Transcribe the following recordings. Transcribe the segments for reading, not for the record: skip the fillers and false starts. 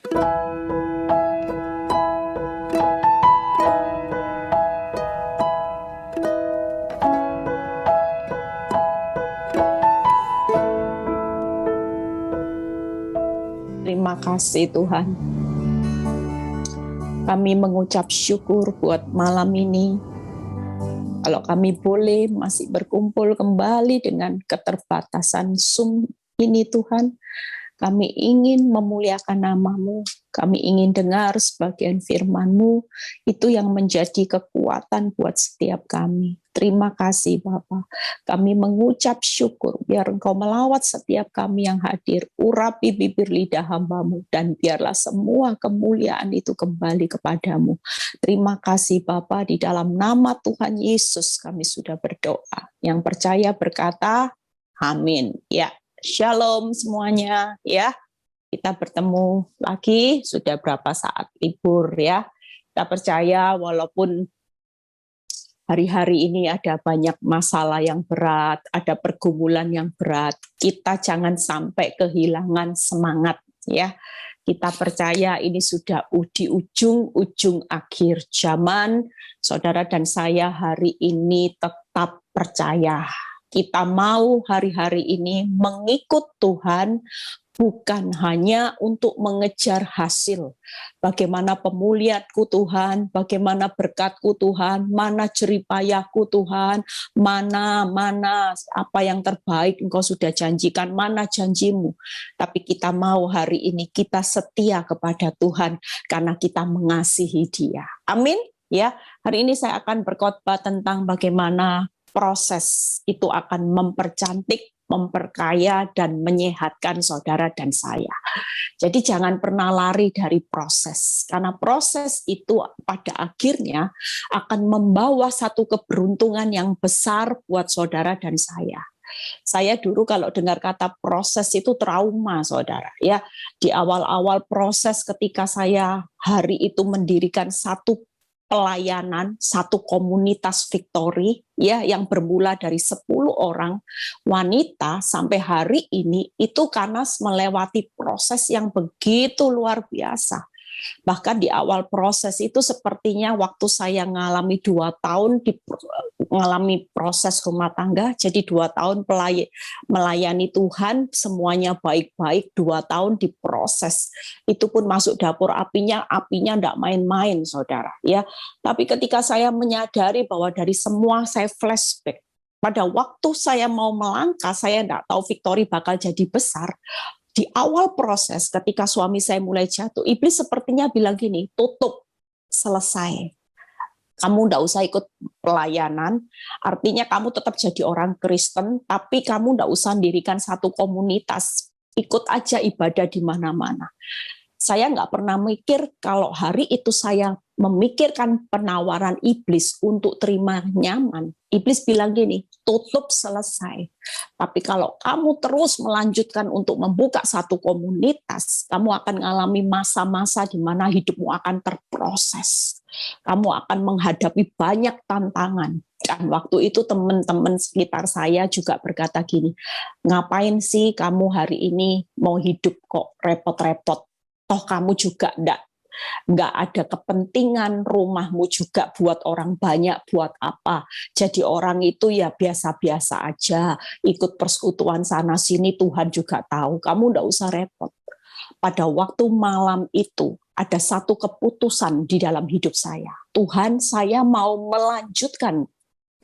Terima kasih Tuhan. Kami mengucap syukur buat malam ini. Kalau kami boleh masih berkumpul kembali dengan keterbatasan Zoom ini Tuhan, kami ingin memuliakan nama-Mu, kami ingin dengar sebagian firman-Mu, itu yang menjadi kekuatan buat setiap kami. Terima kasih Bapa. Kami mengucap syukur, biar Engkau melawat setiap kami yang hadir, urapi bibir lidah hamba-Mu, dan biarlah semua kemuliaan itu kembali kepadamu. Terima kasih Bapa, di dalam nama Tuhan Yesus kami sudah berdoa. Yang percaya berkata, amin. Ya. Shalom semuanya ya. Kita bertemu lagi sudah berapa saat libur ya. Kita percaya walaupun hari-hari ini ada banyak masalah yang berat, ada pergumulan yang berat, kita jangan sampai kehilangan semangat ya. Kita percaya ini sudah di ujung akhir zaman. Saudara dan saya hari ini tetap percaya. Kita mau hari-hari ini mengikut Tuhan, bukan hanya untuk mengejar hasil. Bagaimana pemulihanku Tuhan, bagaimana berkatku Tuhan, mana jeripayahku Tuhan, mana apa yang terbaik Engkau sudah janjikan, mana janjimu. Tapi kita mau hari ini kita setia kepada Tuhan karena kita mengasihi Dia. Amin. Ya, hari ini saya akan berkhotbah tentang bagaimana proses itu akan mempercantik, memperkaya, dan menyehatkan saudara dan saya. Jadi jangan pernah lari dari proses, karena proses itu pada akhirnya akan membawa satu keberuntungan yang besar buat saudara dan saya. Saya dulu kalau dengar kata proses itu trauma saudara ya. Di awal-awal proses ketika saya hari itu mendirikan satu pelayanan, satu komunitas Victory ya yang bermula dari 10 orang wanita sampai hari ini itu karena melewati proses yang begitu luar biasa. Bahkan di awal proses itu sepertinya waktu saya ngalami 2 tahun mengalami proses rumah tangga, jadi 2 tahun melayani Tuhan, semuanya baik-baik, 2 tahun diproses. Itu pun masuk dapur apinya enggak main-main, saudara. Ya, tapi ketika saya menyadari bahwa dari semua saya flashback, pada waktu saya mau melangkah, saya enggak tahu Victory bakal jadi besar. Di awal proses ketika suami saya mulai jatuh, iblis sepertinya bilang gini, tutup, selesai. Kamu enggak usah ikut pelayanan, artinya kamu tetap jadi orang Kristen, tapi kamu enggak usah mendirikan satu komunitas, ikut aja ibadah di mana-mana. Saya nggak pernah mikir kalau hari itu saya memikirkan penawaran iblis untuk terima nyaman. Iblis bilang gini, tutup selesai. Tapi kalau kamu terus melanjutkan untuk membuka satu komunitas, kamu akan mengalami masa-masa di mana hidupmu akan terproses. Kamu akan menghadapi banyak tantangan. Dan waktu itu teman-teman sekitar saya juga berkata gini, ngapain sih kamu hari ini mau hidup kok repot-repot? Toh kamu juga enggak ada kepentingan, rumahmu juga buat orang banyak, buat apa? Jadi orang itu ya biasa-biasa aja, ikut persekutuan sana-sini, Tuhan juga tahu, kamu enggak usah repot. Pada waktu malam itu, ada satu keputusan di dalam hidup saya. Tuhan, saya mau melanjutkan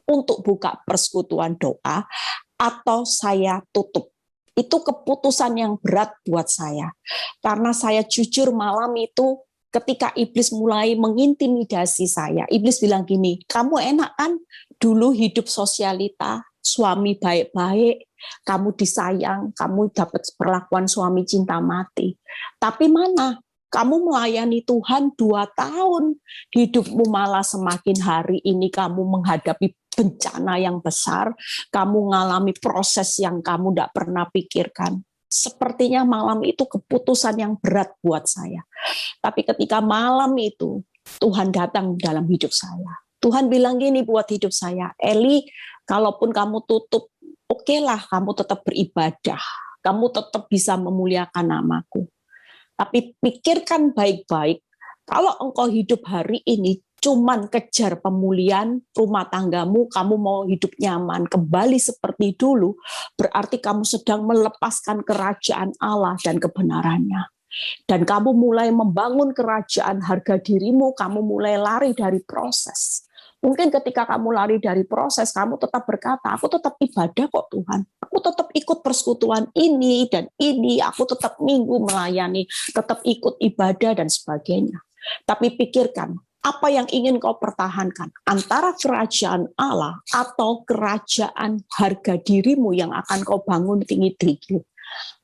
untuk buka persekutuan doa, atau saya tutup. Itu keputusan yang berat buat saya. Karena saya jujur malam itu ketika iblis mulai mengintimidasi saya, iblis bilang gini, kamu enak kan dulu hidup sosialita, suami baik-baik, kamu disayang, kamu dapat perlakuan suami cinta mati. Tapi mana? Kamu melayani Tuhan 2 tahun, hidupmu malah semakin hari ini kamu menghadapi bencana yang besar, kamu mengalami proses yang kamu tidak pernah pikirkan. Sepertinya malam itu keputusan yang berat buat saya. Tapi ketika malam itu, Tuhan datang dalam hidup saya. Tuhan bilang gini buat hidup saya, Eli, kalaupun kamu tutup, okelah kamu tetap beribadah. Kamu tetap bisa memuliakan namaku. Tapi pikirkan baik-baik, kalau engkau hidup hari ini cuman kejar pemulihan rumah tanggamu, kamu mau hidup nyaman, kembali seperti dulu, berarti kamu sedang melepaskan kerajaan Allah dan kebenarannya. Dan kamu mulai membangun kerajaan harga dirimu, kamu mulai lari dari proses. Mungkin ketika kamu lari dari proses, kamu tetap berkata, aku tetap ibadah kok Tuhan. Aku tetap ikut persekutuan ini dan ini, aku tetap minggu melayani, tetap ikut ibadah dan sebagainya. Tapi pikirkan, apa yang ingin kau pertahankan? Antara kerajaan Allah atau kerajaan harga dirimu yang akan kau bangun tinggi-tinggi.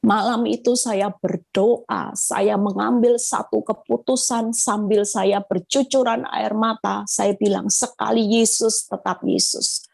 Malam itu saya berdoa, saya mengambil satu keputusan sambil saya bercucuran air mata. Saya bilang, sekali Yesus, tetap Yesus.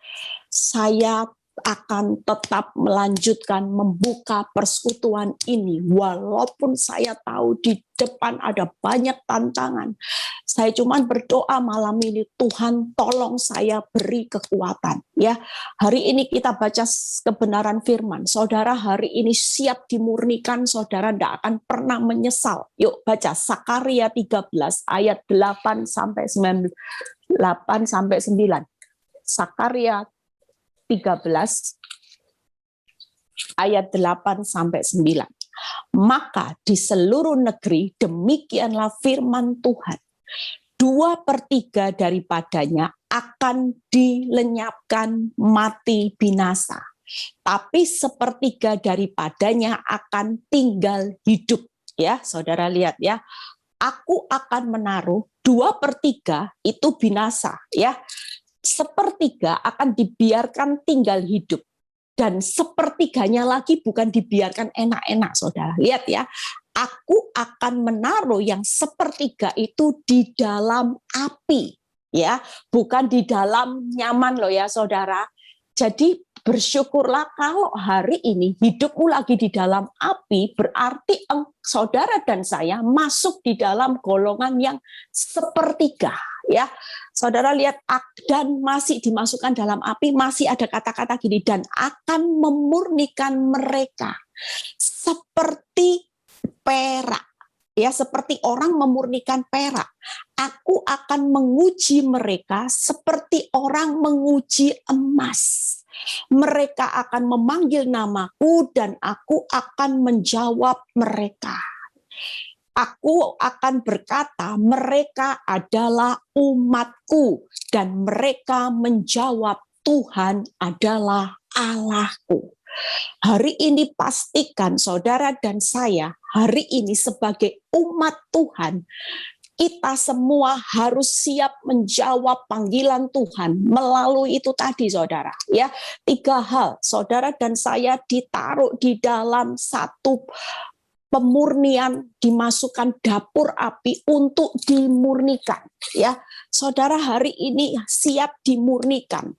Saya akan tetap melanjutkan membuka persekutuan ini, walaupun saya tahu di depan ada banyak tantangan. Saya cuma berdoa malam ini, Tuhan tolong saya beri kekuatan. Ya, hari ini kita baca kebenaran firman. Saudara hari ini siap dimurnikan, saudara tidak akan pernah menyesal. Yuk baca Sakaria 13 ayat 8 sampai 9. Sakaria 13 ayat 8 sampai 9. Maka di seluruh negeri demikianlah firman Tuhan. 2/3 daripadanya akan dilenyapkan mati binasa. Tapi 1/3 daripadanya akan tinggal hidup. Ya, saudara lihat ya. Aku akan menaruh 2/3 itu binasa ya. 1/3 akan dibiarkan tinggal hidup. Dan 1/3-nya lagi bukan dibiarkan enak-enak, saudara. Lihat ya, aku akan menaruh yang 1/3 itu di dalam api. Ya, bukan di dalam nyaman loh ya, saudara. Jadi bersyukurlah kalau hari ini hidupmu lagi di dalam api, berarti saudara dan saya masuk di dalam golongan yang 1/3. Ya, saudara lihat, dan masih dimasukkan dalam api, masih ada kata-kata gini, dan akan memurnikan mereka seperti perak. Ya, seperti orang memurnikan perak. Aku akan menguji mereka seperti orang menguji emas. Mereka akan memanggil namaku dan aku akan menjawab mereka. Aku akan berkata, mereka adalah umatku, dan mereka menjawab, Tuhan adalah Allahku. Hari ini pastikan saudara dan saya, hari ini sebagai umat Tuhan, kita semua harus siap menjawab panggilan Tuhan melalui itu tadi, saudara. Ya, 3 hal, saudara dan saya ditaruh di dalam satu pemurnian, dimasukkan dapur api untuk dimurnikan. Ya, saudara hari ini siap dimurnikan,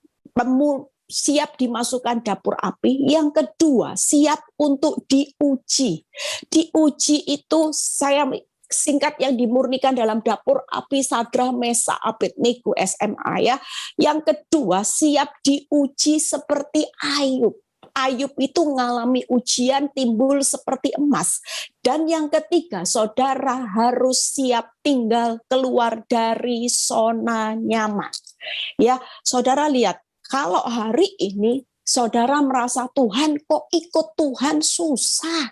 siap dimasukkan dapur api. Yang kedua, siap untuk diuji. Diuji itu saya singkat yang dimurnikan dalam dapur api Sadra, Mesa, Abednego, SMA ya. Yang kedua, siap diuji seperti Ayub. Ayub itu mengalami ujian timbul seperti emas. Dan yang ketiga, saudara harus siap tinggal keluar dari zona nyaman. Ya, saudara lihat, kalau hari ini saudara merasa Tuhan kok ikut Tuhan susah,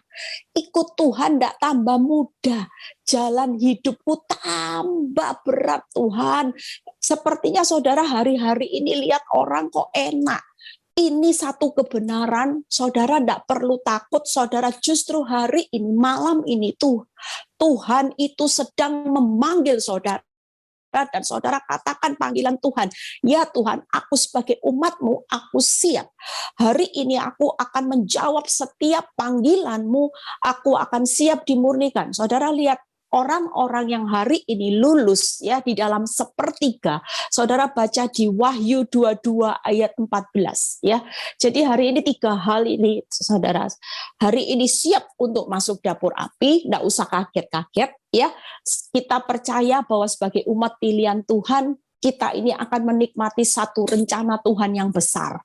ikut Tuhan tidak tambah mudah, jalan hidupku tambah berat Tuhan. Sepertinya saudara hari-hari ini lihat orang kok enak. Ini satu kebenaran, saudara tidak perlu takut, saudara justru hari ini, malam ini Tuhan itu sedang memanggil saudara. Dan saudara katakan panggilan Tuhan, ya Tuhan, aku sebagai umatmu, aku siap. Hari ini aku akan menjawab setiap panggilanmu, aku akan siap dimurnikan. Saudara lihat, orang-orang yang hari ini lulus ya di dalam 1/3. Saudara baca di Wahyu 22 ayat 14 ya. Jadi hari ini 3 hal ini saudara. Hari ini siap untuk masuk dapur api, enggak usah kaget-kaget ya. Kita percaya bahwa sebagai umat pilihan Tuhan, kita ini akan menikmati satu rencana Tuhan yang besar.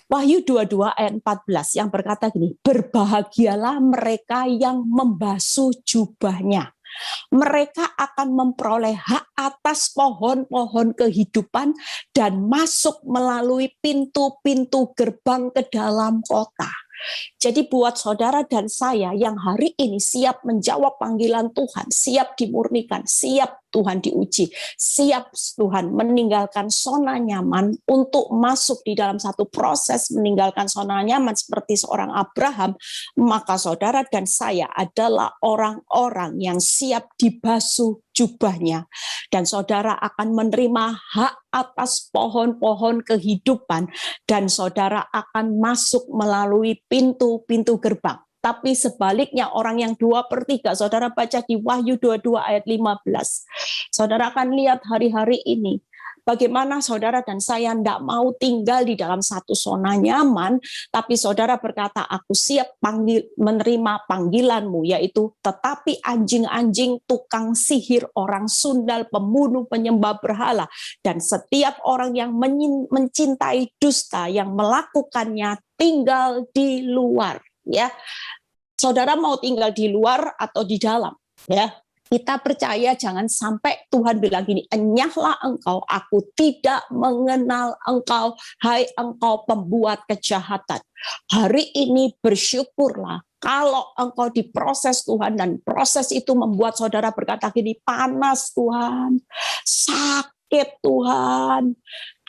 Wahyu 22 ayat 14 yang berkata gini, berbahagialah mereka yang membasuh jubahnya. Mereka akan memperoleh hak atas pohon-pohon kehidupan dan masuk melalui pintu-pintu gerbang ke dalam kota. Jadi buat saudara dan saya yang hari ini siap menjawab panggilan Tuhan, siap dimurnikan, siap Tuhan diuji, siap Tuhan meninggalkan zona nyaman untuk masuk di dalam satu proses meninggalkan zona nyaman seperti seorang Abraham, maka saudara dan saya adalah orang-orang yang siap dibasuh jubahnya. Dan saudara akan menerima hak atas pohon-pohon kehidupan dan saudara akan masuk melalui pintu-pintu gerbang. Tapi sebaliknya orang yang 2/3, saudara baca di Wahyu 22 ayat 15. Saudara akan lihat hari-hari ini bagaimana saudara dan saya tidak mau tinggal di dalam satu zona nyaman, tapi saudara berkata, aku siap menerima panggilanmu, yaitu tetapi anjing-anjing, tukang sihir, orang sundal, pembunuh, penyembah berhala, dan setiap orang yang mencintai dusta, yang melakukannya tinggal di luar. Ya, saudara mau tinggal di luar atau di dalam? Ya, kita percaya jangan sampai Tuhan bilang gini, enyahlah engkau, aku tidak mengenal engkau, hai engkau pembuat kejahatan. Hari ini bersyukurlah kalau engkau diproses Tuhan dan proses itu membuat saudara berkata gini, panas Tuhan, sakit Tuhan.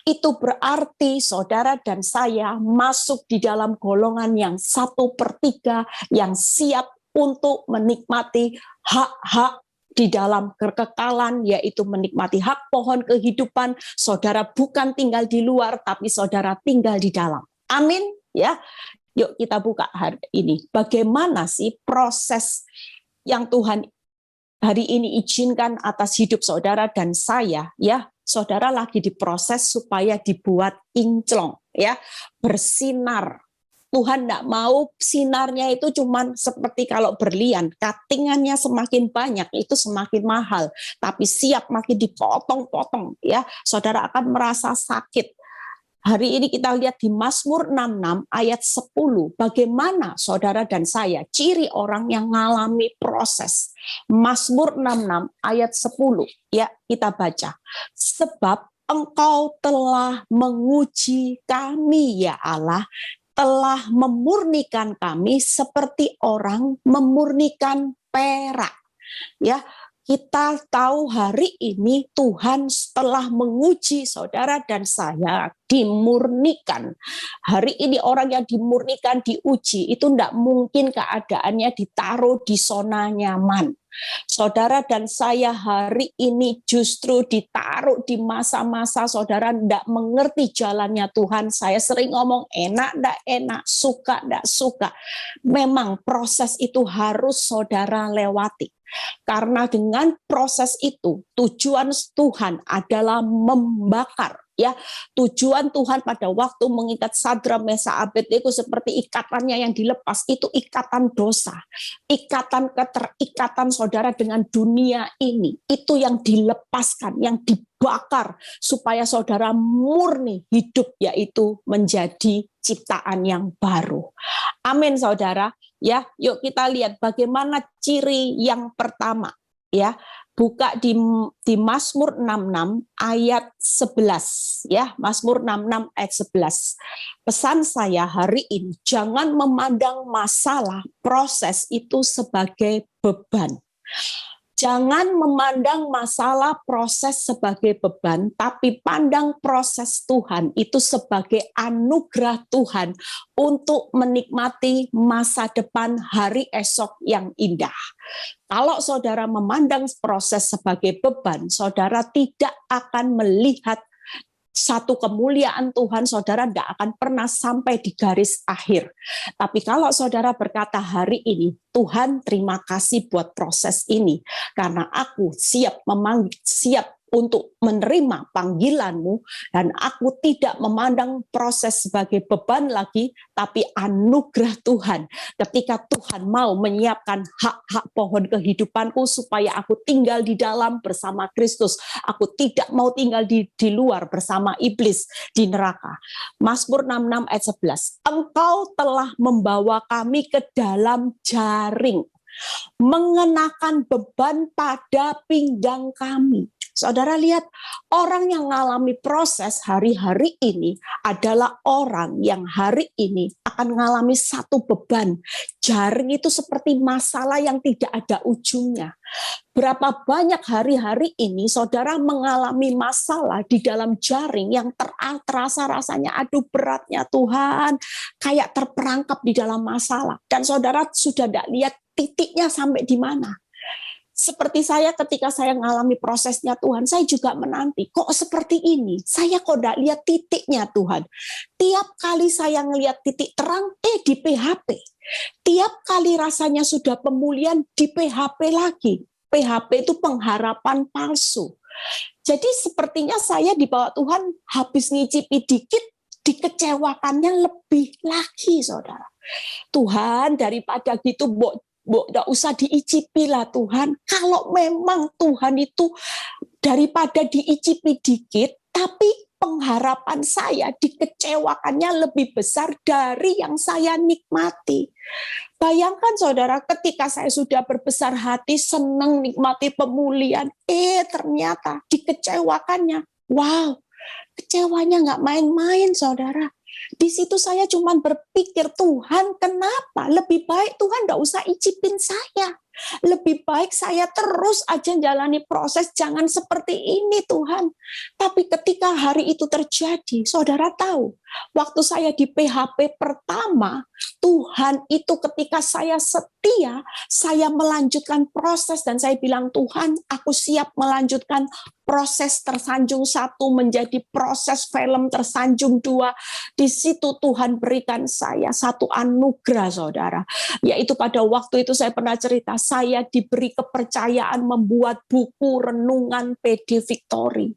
Itu berarti saudara dan saya masuk di dalam golongan yang 1/3 yang siap untuk menikmati hak-hak di dalam kekekalan, yaitu menikmati hak pohon kehidupan. Saudara bukan tinggal di luar, tapi saudara tinggal di dalam. Amin. Ya, yuk kita buka hari ini. Bagaimana sih proses yang Tuhan hari ini izinkan atas hidup saudara dan saya? Ya, saudara lagi diproses supaya dibuat kinclong, ya, bersinar. Tuhan tidak mau sinarnya itu cuman seperti kalau berlian, cuttingannya semakin banyak itu semakin mahal, tapi siap makin dipotong-potong, ya, saudara akan merasa sakit. Hari ini kita lihat di Mazmur 66 ayat 10, bagaimana saudara dan saya, ciri orang yang mengalami proses. Mazmur 66 ayat 10, ya kita baca. Sebab engkau telah menguji kami ya Allah, telah memurnikan kami seperti orang memurnikan perak. Ya, kita tahu hari ini Tuhan setelah menguji saudara dan saya dimurnikan. Hari ini orang yang dimurnikan, diuji, itu tidak mungkin keadaannya ditaruh di zona nyaman. Saudara dan saya hari ini justru ditaruh di masa-masa saudara tidak mengerti jalannya Tuhan. Saya sering ngomong enak, tidak enak, suka, tidak suka. Memang proses itu harus saudara lewati. Karena dengan proses itu tujuan Tuhan adalah membakar, ya. Tujuan Tuhan pada waktu mengikat Sadrak, Mesak, Abednego seperti ikatannya yang dilepas itu ikatan dosa, ikatan keterikatan saudara dengan dunia ini, itu yang dilepaskan, yang dibakar supaya saudara murni hidup, yaitu menjadi ciptaan yang baru. Amin saudara. Ya, yuk kita lihat bagaimana ciri yang pertama, ya. Buka di Mazmur 66 ayat 11, ya. Mazmur 66 ayat 11. Pesan saya hari ini, jangan memandang masalah, proses itu sebagai beban. Jangan memandang masalah proses sebagai beban, tapi pandang proses Tuhan itu sebagai anugerah Tuhan untuk menikmati masa depan hari esok yang indah. Kalau saudara memandang proses sebagai beban, saudara tidak akan melihat satu kemuliaan Tuhan, saudara tidak akan pernah sampai di garis akhir. Tapi kalau saudara berkata hari ini, Tuhan terima kasih buat proses ini, karena aku siap untuk menerima panggilanmu, dan aku tidak memandang proses sebagai beban lagi, tapi anugerah Tuhan. Ketika Tuhan mau menyiapkan hak-hak pohon kehidupanku supaya aku tinggal di dalam bersama Kristus, aku tidak mau tinggal di luar bersama iblis di neraka. Mazmur 66 ayat 11, Engkau telah membawa kami ke dalam jaring, mengenakan beban pada pinggang kami. Saudara lihat, orang yang mengalami proses hari-hari ini adalah orang yang hari ini akan mengalami satu beban. Jaring itu seperti masalah yang tidak ada ujungnya. Berapa banyak hari-hari ini saudara mengalami masalah di dalam jaring yang terasa rasanya aduh beratnya Tuhan, kayak terperangkap di dalam masalah. Dan saudara sudah tidak lihat titiknya sampai di mana. Seperti saya ketika saya mengalami prosesnya Tuhan, saya juga menanti, kok seperti ini? Saya kok tidak lihat titiknya Tuhan. Tiap kali saya ngelihat titik terang, di PHP. Tiap kali rasanya sudah pemulihan, di PHP lagi. PHP itu pengharapan palsu. Jadi sepertinya saya di bawah Tuhan habis ngicipi dikit, dikecewakannya lebih lagi, saudara. Tuhan, daripada gitu, tidak usah diicipi lah Tuhan. Kalau memang Tuhan itu daripada diicipi dikit, tapi pengharapan saya dikecewakannya lebih besar dari yang saya nikmati. Bayangkan saudara, ketika saya sudah berbesar hati, senang nikmati pemulihan, ternyata dikecewakannya. Wow, kecewanya nggak main-main saudara. Di situ saya cuma berpikir, Tuhan kenapa? Lebih baik Tuhan tidak usah icipin saya. Lebih baik saya terus aja jalani proses, jangan seperti ini Tuhan. Tapi ketika hari itu terjadi, saudara tahu, waktu saya di PHP pertama, Tuhan itu ketika saya setia, saya melanjutkan proses dan saya bilang, Tuhan aku siap melanjutkan proses tersanjung 1 menjadi proses film tersanjung 2. Di situ Tuhan berikan saya satu anugerah saudara, yaitu pada waktu itu saya pernah cerita, saya diberi kepercayaan membuat buku renungan PD Victory.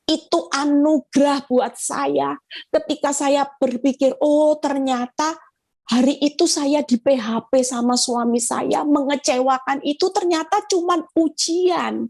Itu anugerah buat saya ketika saya berpikir, oh ternyata hari itu saya di PHP sama suami saya, mengecewakan itu ternyata cuma ujian.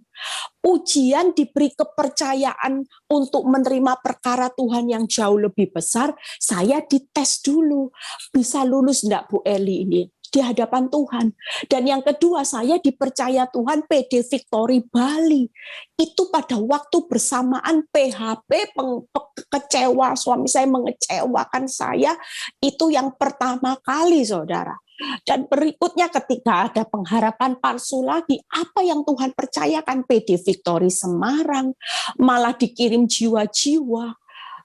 Ujian diberi kepercayaan untuk menerima perkara Tuhan yang jauh lebih besar, saya dites dulu. Bisa lulus enggak Bu Eli ini? Di hadapan Tuhan. Dan yang kedua, saya dipercaya Tuhan PD Victory Bali. Itu pada waktu bersamaan PHP, kecewa, suami saya mengecewakan saya, itu yang pertama kali saudara. Dan berikutnya ketika ada pengharapan palsu lagi, apa yang Tuhan percayakan? PD Victory Semarang, malah dikirim jiwa-jiwa.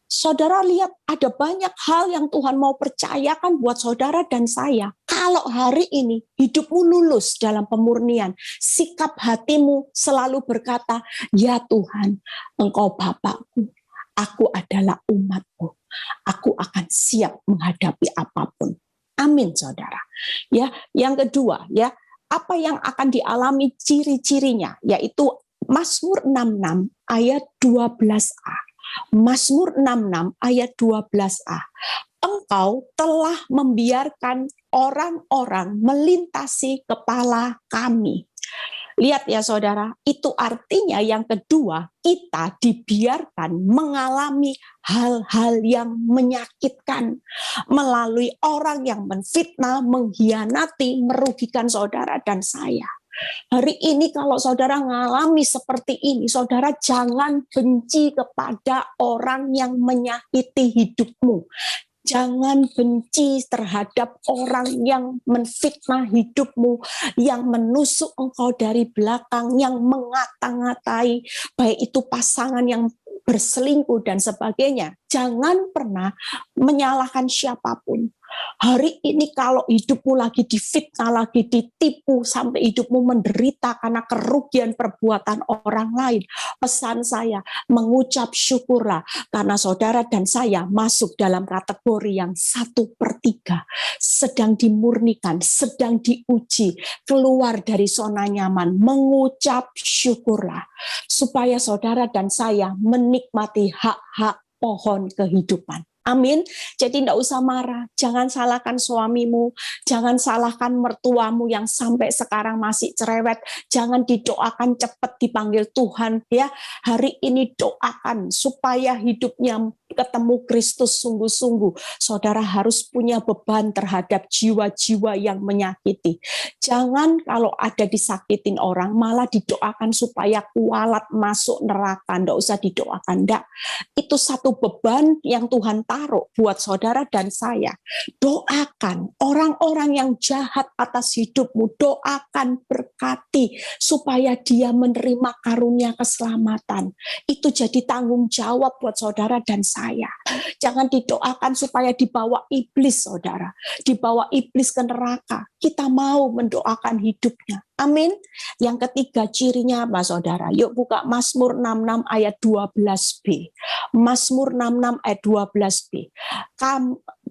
Saudara lihat ada banyak hal yang Tuhan mau percayakan buat saudara dan saya. Kalau hari ini hidupmu lulus dalam pemurnian, sikap hatimu selalu berkata, ya Tuhan, Engkau Bapakku, aku adalah umatmu, aku akan siap menghadapi apapun. Amin saudara. Ya, yang kedua ya, apa yang akan dialami ciri-cirinya, yaitu Mazmur 66 ayat 12a. Mazmur 66 ayat 12a. Engkau telah membiarkan orang-orang melintasi kepala kami. Lihat ya saudara, itu artinya yang kedua, kita dibiarkan mengalami hal-hal yang menyakitkan melalui orang yang menfitnah, mengkhianati, merugikan saudara dan saya. Hari ini kalau saudara mengalami seperti ini, saudara jangan benci kepada orang yang menyakiti hidupmu. Jangan benci terhadap orang yang menfitnah hidupmu, yang menusuk engkau dari belakang, yang mengata-ngatai, baik itu pasangan yang berselingkuh dan sebagainya. Jangan pernah menyalahkan siapapun. Hari ini kalau hidupmu lagi difitnah, lagi ditipu, sampai hidupmu menderita karena kerugian perbuatan orang lain, pesan saya, mengucap syukurlah, karena saudara dan saya masuk dalam kategori yang 1/3, sedang dimurnikan, sedang diuji, keluar dari zona nyaman, mengucap syukurlah, supaya saudara dan saya menikmati hak-hak pohon kehidupan. Amin. Jadi tidak usah marah, jangan salahkan suamimu, jangan salahkan mertuamu yang sampai sekarang masih cerewet, jangan didoakan cepat dipanggil Tuhan ya. Hari ini doakan supaya hidupnya ketemu Kristus sungguh-sungguh. Saudara harus punya beban terhadap jiwa-jiwa yang menyakiti. Jangan kalau ada disakitin orang malah didoakan supaya kualat masuk neraka. Tidak usah didoakan, enggak. Itu satu beban yang Tuhan taruh buat saudara dan saya. Doakan orang-orang yang jahat atas hidupmu, doakan, berkati supaya dia menerima karunia keselamatan. Itu jadi tanggung jawab buat saudara dan saya. Jangan didoakan supaya dibawa iblis, saudara, dibawa iblis ke neraka. Kita mau mendoakan hidupnya. Amin. Yang ketiga cirinya apa, saudara? Yuk buka Mazmur 66 ayat 12b. Mazmur 66 ayat 12b.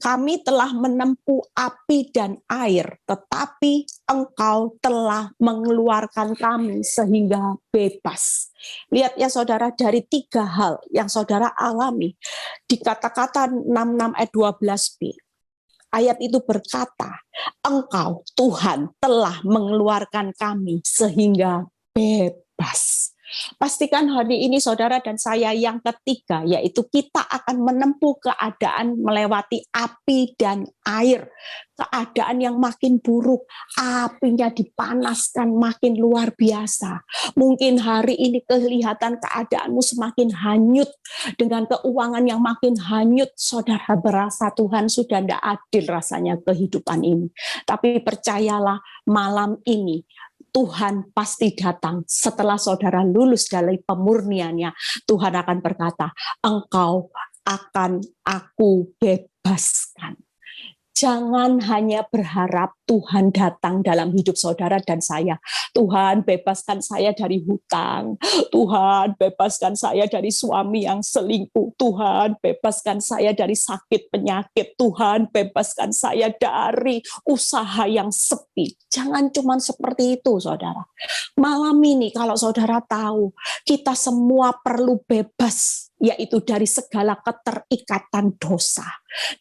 Kami telah menempuh api dan air, tetapi Engkau telah mengeluarkan kami sehingga bebas. Lihat ya saudara, dari 3 hal yang saudara alami di kata-kata 66 ayat 12b. Ayat itu berkata, Engkau Tuhan telah mengeluarkan kami sehingga bebas. Pastikan hari ini saudara dan saya yang ketiga, yaitu kita akan menempuh keadaan melewati api dan air. Keadaan yang makin buruk, apinya dipanaskan makin luar biasa. Mungkin hari ini kelihatan keadaanmu semakin hanyut, dengan keuangan yang makin hanyut, saudara berasa Tuhan sudah tidak adil rasanya kehidupan ini. Tapi percayalah, malam ini Tuhan pasti datang setelah saudara lulus dari pemurniannya. Tuhan akan berkata, Engkau akan aku bebaskan. Jangan hanya berharap Tuhan datang dalam hidup saudara dan saya. Tuhan bebaskan saya dari hutang. Tuhan bebaskan saya dari suami yang selingkuh. Tuhan bebaskan saya dari sakit penyakit. Tuhan bebaskan saya dari usaha yang sepi. Jangan cuma seperti itu, saudara. Malam ini kalau saudara tahu, kita semua perlu bebas, yaitu dari segala keterikatan dosa.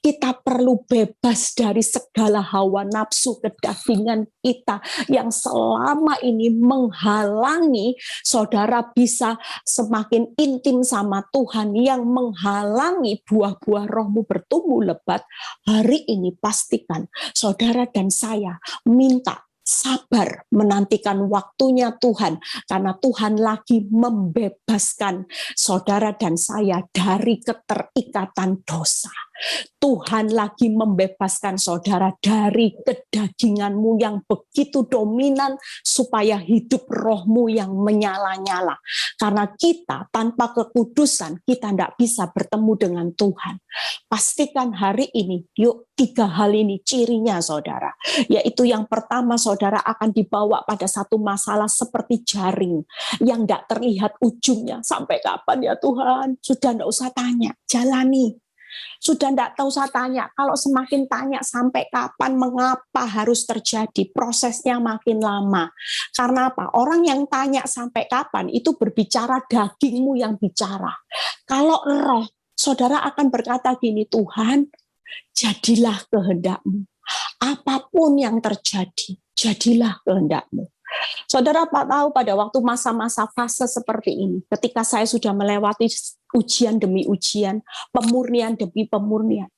Kita perlu bebas dari segala hawa nafsu kedagingan kita yang selama ini menghalangi saudara bisa semakin intim sama Tuhan, yang menghalangi buah-buah rohmu bertumbuh lebat. Hari ini pastikan saudara dan saya minta sabar menantikan waktunya Tuhan, karena Tuhan lagi membebaskan saudara dan saya dari keterikatan dosa. Tuhan lagi membebaskan saudara dari kedaginganmu yang begitu dominan, supaya hidup rohmu yang menyala-nyala. Karena kita tanpa kekudusan, kita tidak bisa bertemu dengan Tuhan. Pastikan hari ini, yuk 3 hal ini cirinya saudara. Yaitu yang pertama, saudara akan dibawa pada satu masalah seperti jaring yang tidak terlihat ujungnya. Sampai kapan ya Tuhan? Sudah tidak usah tanya, jalani. Sudah tidak usah tanya, kalau semakin tanya sampai kapan, mengapa harus terjadi, prosesnya makin lama. Karena apa? Orang yang tanya sampai kapan, itu berbicara dagingmu yang bicara. Kalau roh, saudara akan berkata gini, Tuhan, jadilah kehendak-Mu. Apapun yang terjadi, jadilah kehendak-Mu. Saudara tahu pada waktu masa-masa fase seperti ini, ketika saya sudah melewati ujian demi ujian, pemurnian demi pemurnian,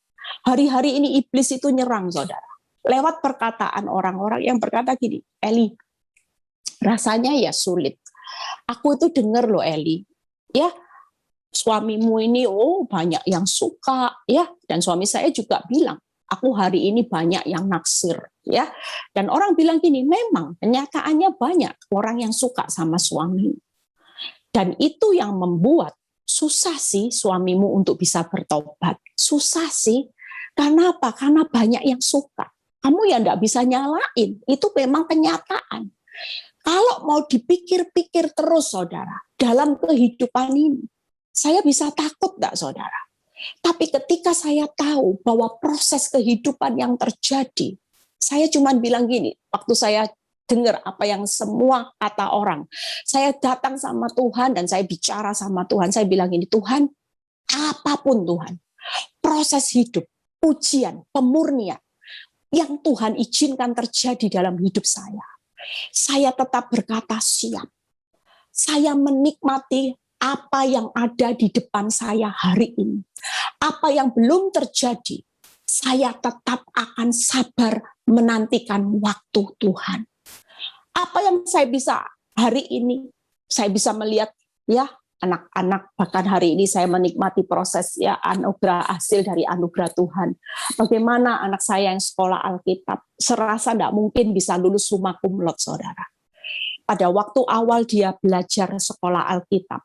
hari-hari ini iblis itu nyerang saudara. Lewat perkataan orang-orang yang berkata gini, Eli, rasanya ya sulit. Aku itu dengar loh Eli, ya suamimu ini banyak yang suka, ya, dan suami saya juga bilang, aku hari ini banyak yang naksir, ya. Dan orang bilang gini, memang kenyataannya banyak orang yang suka sama suami. Dan itu yang membuat susah sih suamimu untuk bisa bertobat. Susah sih, Karena apa? Karena banyak yang suka. Kamu ya enggak bisa nyalain, itu memang kenyataan. Kalau mau dipikir-pikir terus, saudara, dalam kehidupan ini, saya bisa takut enggak, saudara? Tapi ketika saya tahu bahwa proses kehidupan yang terjadi, saya cuma bilang gini, waktu saya dengar apa yang semua kata orang, saya datang sama Tuhan dan saya bicara sama Tuhan, saya bilang gini, Tuhan, apapun Tuhan, proses hidup, ujian, pemurnian, yang Tuhan izinkan terjadi dalam hidup saya tetap berkata siap. Saya menikmati apa yang ada di depan saya hari ini. Apa yang belum terjadi, saya tetap akan sabar menantikan waktu Tuhan. Apa yang saya bisa hari ini, saya bisa melihat ya anak-anak, bahkan hari ini saya menikmati proses ya anugerah, hasil dari anugerah Tuhan. Bagaimana anak saya yang sekolah Alkitab, serasa tidak mungkin bisa lulus summa cum laude, saudara. Pada waktu awal dia belajar sekolah Alkitab,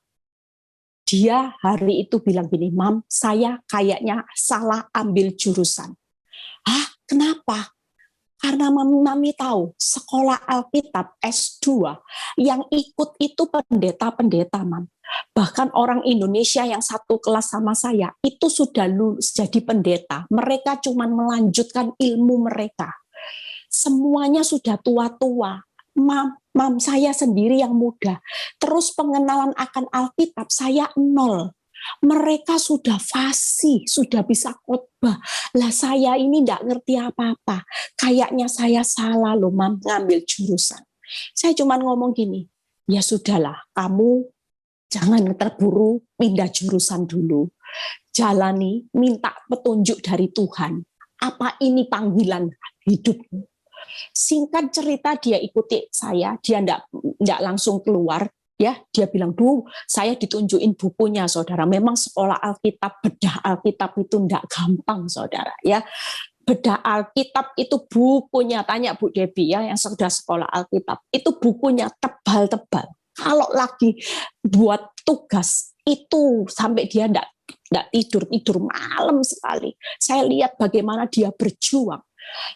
dia hari itu bilang gini, Mam, saya kayaknya salah ambil jurusan. Hah, kenapa? Karena Mami tahu, sekolah Alkitab S2 yang ikut itu pendeta-pendeta, Mam. Bahkan orang Indonesia yang satu kelas sama saya, itu sudah lulus jadi pendeta. Mereka cuma melanjutkan ilmu mereka. Semuanya sudah tua-tua. Mam, saya sendiri yang muda. Terus pengenalan akan Alkitab, saya nol. Mereka sudah fasih, sudah bisa khotbah. Lah saya ini enggak ngerti apa-apa. Kayaknya saya salah loh, Mam, ngambil jurusan. Saya cuma ngomong gini, ya sudahlah, kamu jangan terburu pindah jurusan dulu. Jalani, minta petunjuk dari Tuhan. Apa ini panggilan hidupmu? Singkat cerita dia ikuti saya, dia enggak langsung keluar. Ya, dia bilang, Bu, saya ditunjukin bukunya, saudara. Memang sekolah Alkitab, bedah Alkitab itu enggak gampang, saudara. Ya, bedah Alkitab itu bukunya, tanya Bu Debbie ya, yang sudah sekolah Alkitab, itu bukunya tebal-tebal. Kalau lagi buat tugas, itu sampai dia enggak tidur malam sekali. Saya lihat bagaimana dia berjuang.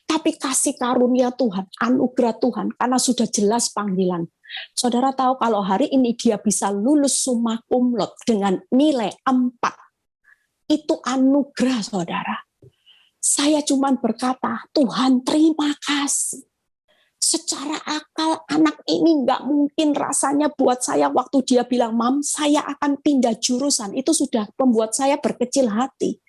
Tapi kasih karunia Tuhan, anugerah Tuhan, karena sudah jelas panggilan. Saudara tahu kalau hari ini dia bisa lulus summa cum laude dengan nilai 4. Itu anugerah, saudara. Saya cuma berkata, Tuhan terima kasih. Secara akal anak ini nggak mungkin rasanya buat saya waktu dia bilang, Mam, saya akan pindah jurusan. Itu sudah membuat saya berkecil hati.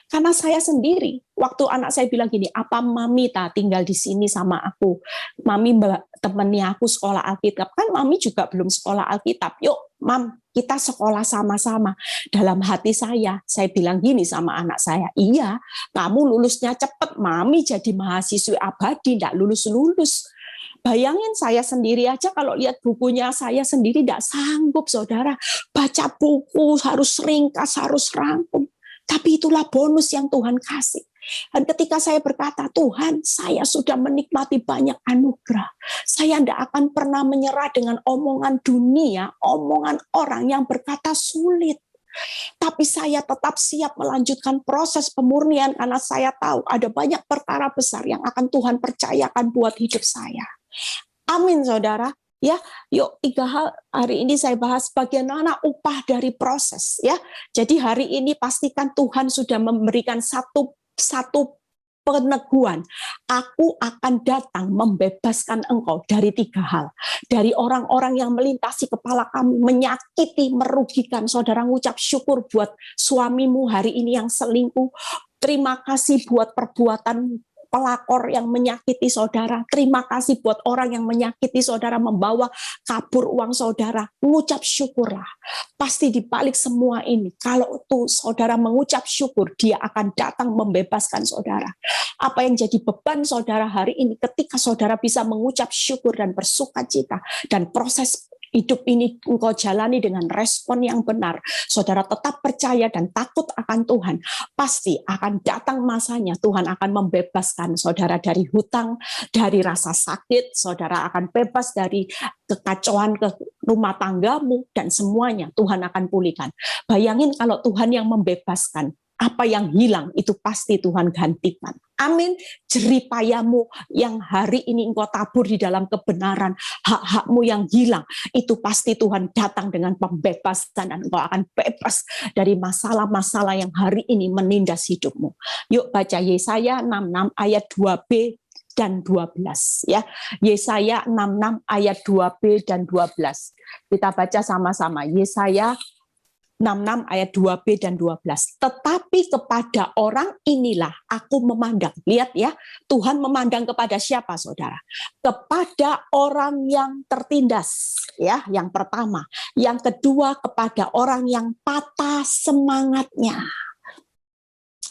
Karena saya sendiri, waktu anak saya bilang gini, apa Mami tinggal di sini sama aku? Mami temennya aku sekolah Alkitab. Kan Mami juga belum sekolah Alkitab. Yuk, Mam, kita sekolah sama-sama. Dalam hati saya bilang gini sama anak saya, iya, kamu lulusnya cepat, Mami jadi mahasiswi abadi, nggak lulus-lulus. Bayangin saya sendiri aja kalau lihat bukunya saya sendiri tidak sanggup, saudara. Baca buku harus ringkas, harus rangkum. Tapi itulah bonus yang Tuhan kasih. Dan ketika saya berkata, Tuhan, saya sudah menikmati banyak anugerah. Saya tidak akan pernah menyerah dengan omongan dunia, omongan orang yang berkata sulit. Tapi saya tetap siap melanjutkan proses pemurnian karena saya tahu ada banyak perkara besar yang akan Tuhan percayakan buat hidup saya. Amin, saudara. Ya, yuk 3 hal hari ini saya bahas bagaimana upah dari proses. Ya, jadi hari ini pastikan Tuhan sudah memberikan satu peneguhan. Aku akan datang membebaskan engkau dari 3 hal. Dari orang-orang yang melintasi kepala kami, menyakiti, merugikan. Saudara ngucap syukur buat suamimu hari ini yang selingkuh. Terima kasih buat perbuatan pelakor yang menyakiti saudara. Terima kasih buat orang yang menyakiti saudara, membawa kabur uang saudara. Mengucap syukurlah. Pasti di balik semua ini, kalau tuh saudara mengucap syukur, dia akan datang membebaskan saudara. Apa yang jadi beban saudara hari ini, ketika saudara bisa mengucap syukur dan bersukacita, dan proses hidup ini engkau jalani dengan respon yang benar, saudara tetap percaya dan takut akan Tuhan, pasti akan datang masanya Tuhan akan membebaskan saudara dari hutang, dari rasa sakit, saudara akan bebas dari kekacauan ke rumah tanggamu, dan semuanya Tuhan akan pulihkan. Bayangin kalau Tuhan yang membebaskan, Apa yang hilang itu pasti Tuhan gantikan. Amin. Jeripayamu yang hari ini engkau tabur di dalam kebenaran, hak-hakmu yang hilang, itu pasti Tuhan datang dengan pembebasan dan engkau akan bebas dari masalah-masalah yang hari ini menindas hidupmu. Yuk baca Yesaya 66 ayat 2b dan 12 ya. Yesaya 66 ayat 2b dan 12. Kita baca sama-sama. Yesaya 66 ayat 2b dan 12. Tetapi kepada orang inilah aku memandang. Lihat ya, Tuhan memandang kepada siapa saudara? Kepada orang yang tertindas, ya, yang pertama. Yang kedua kepada orang yang patah semangatnya.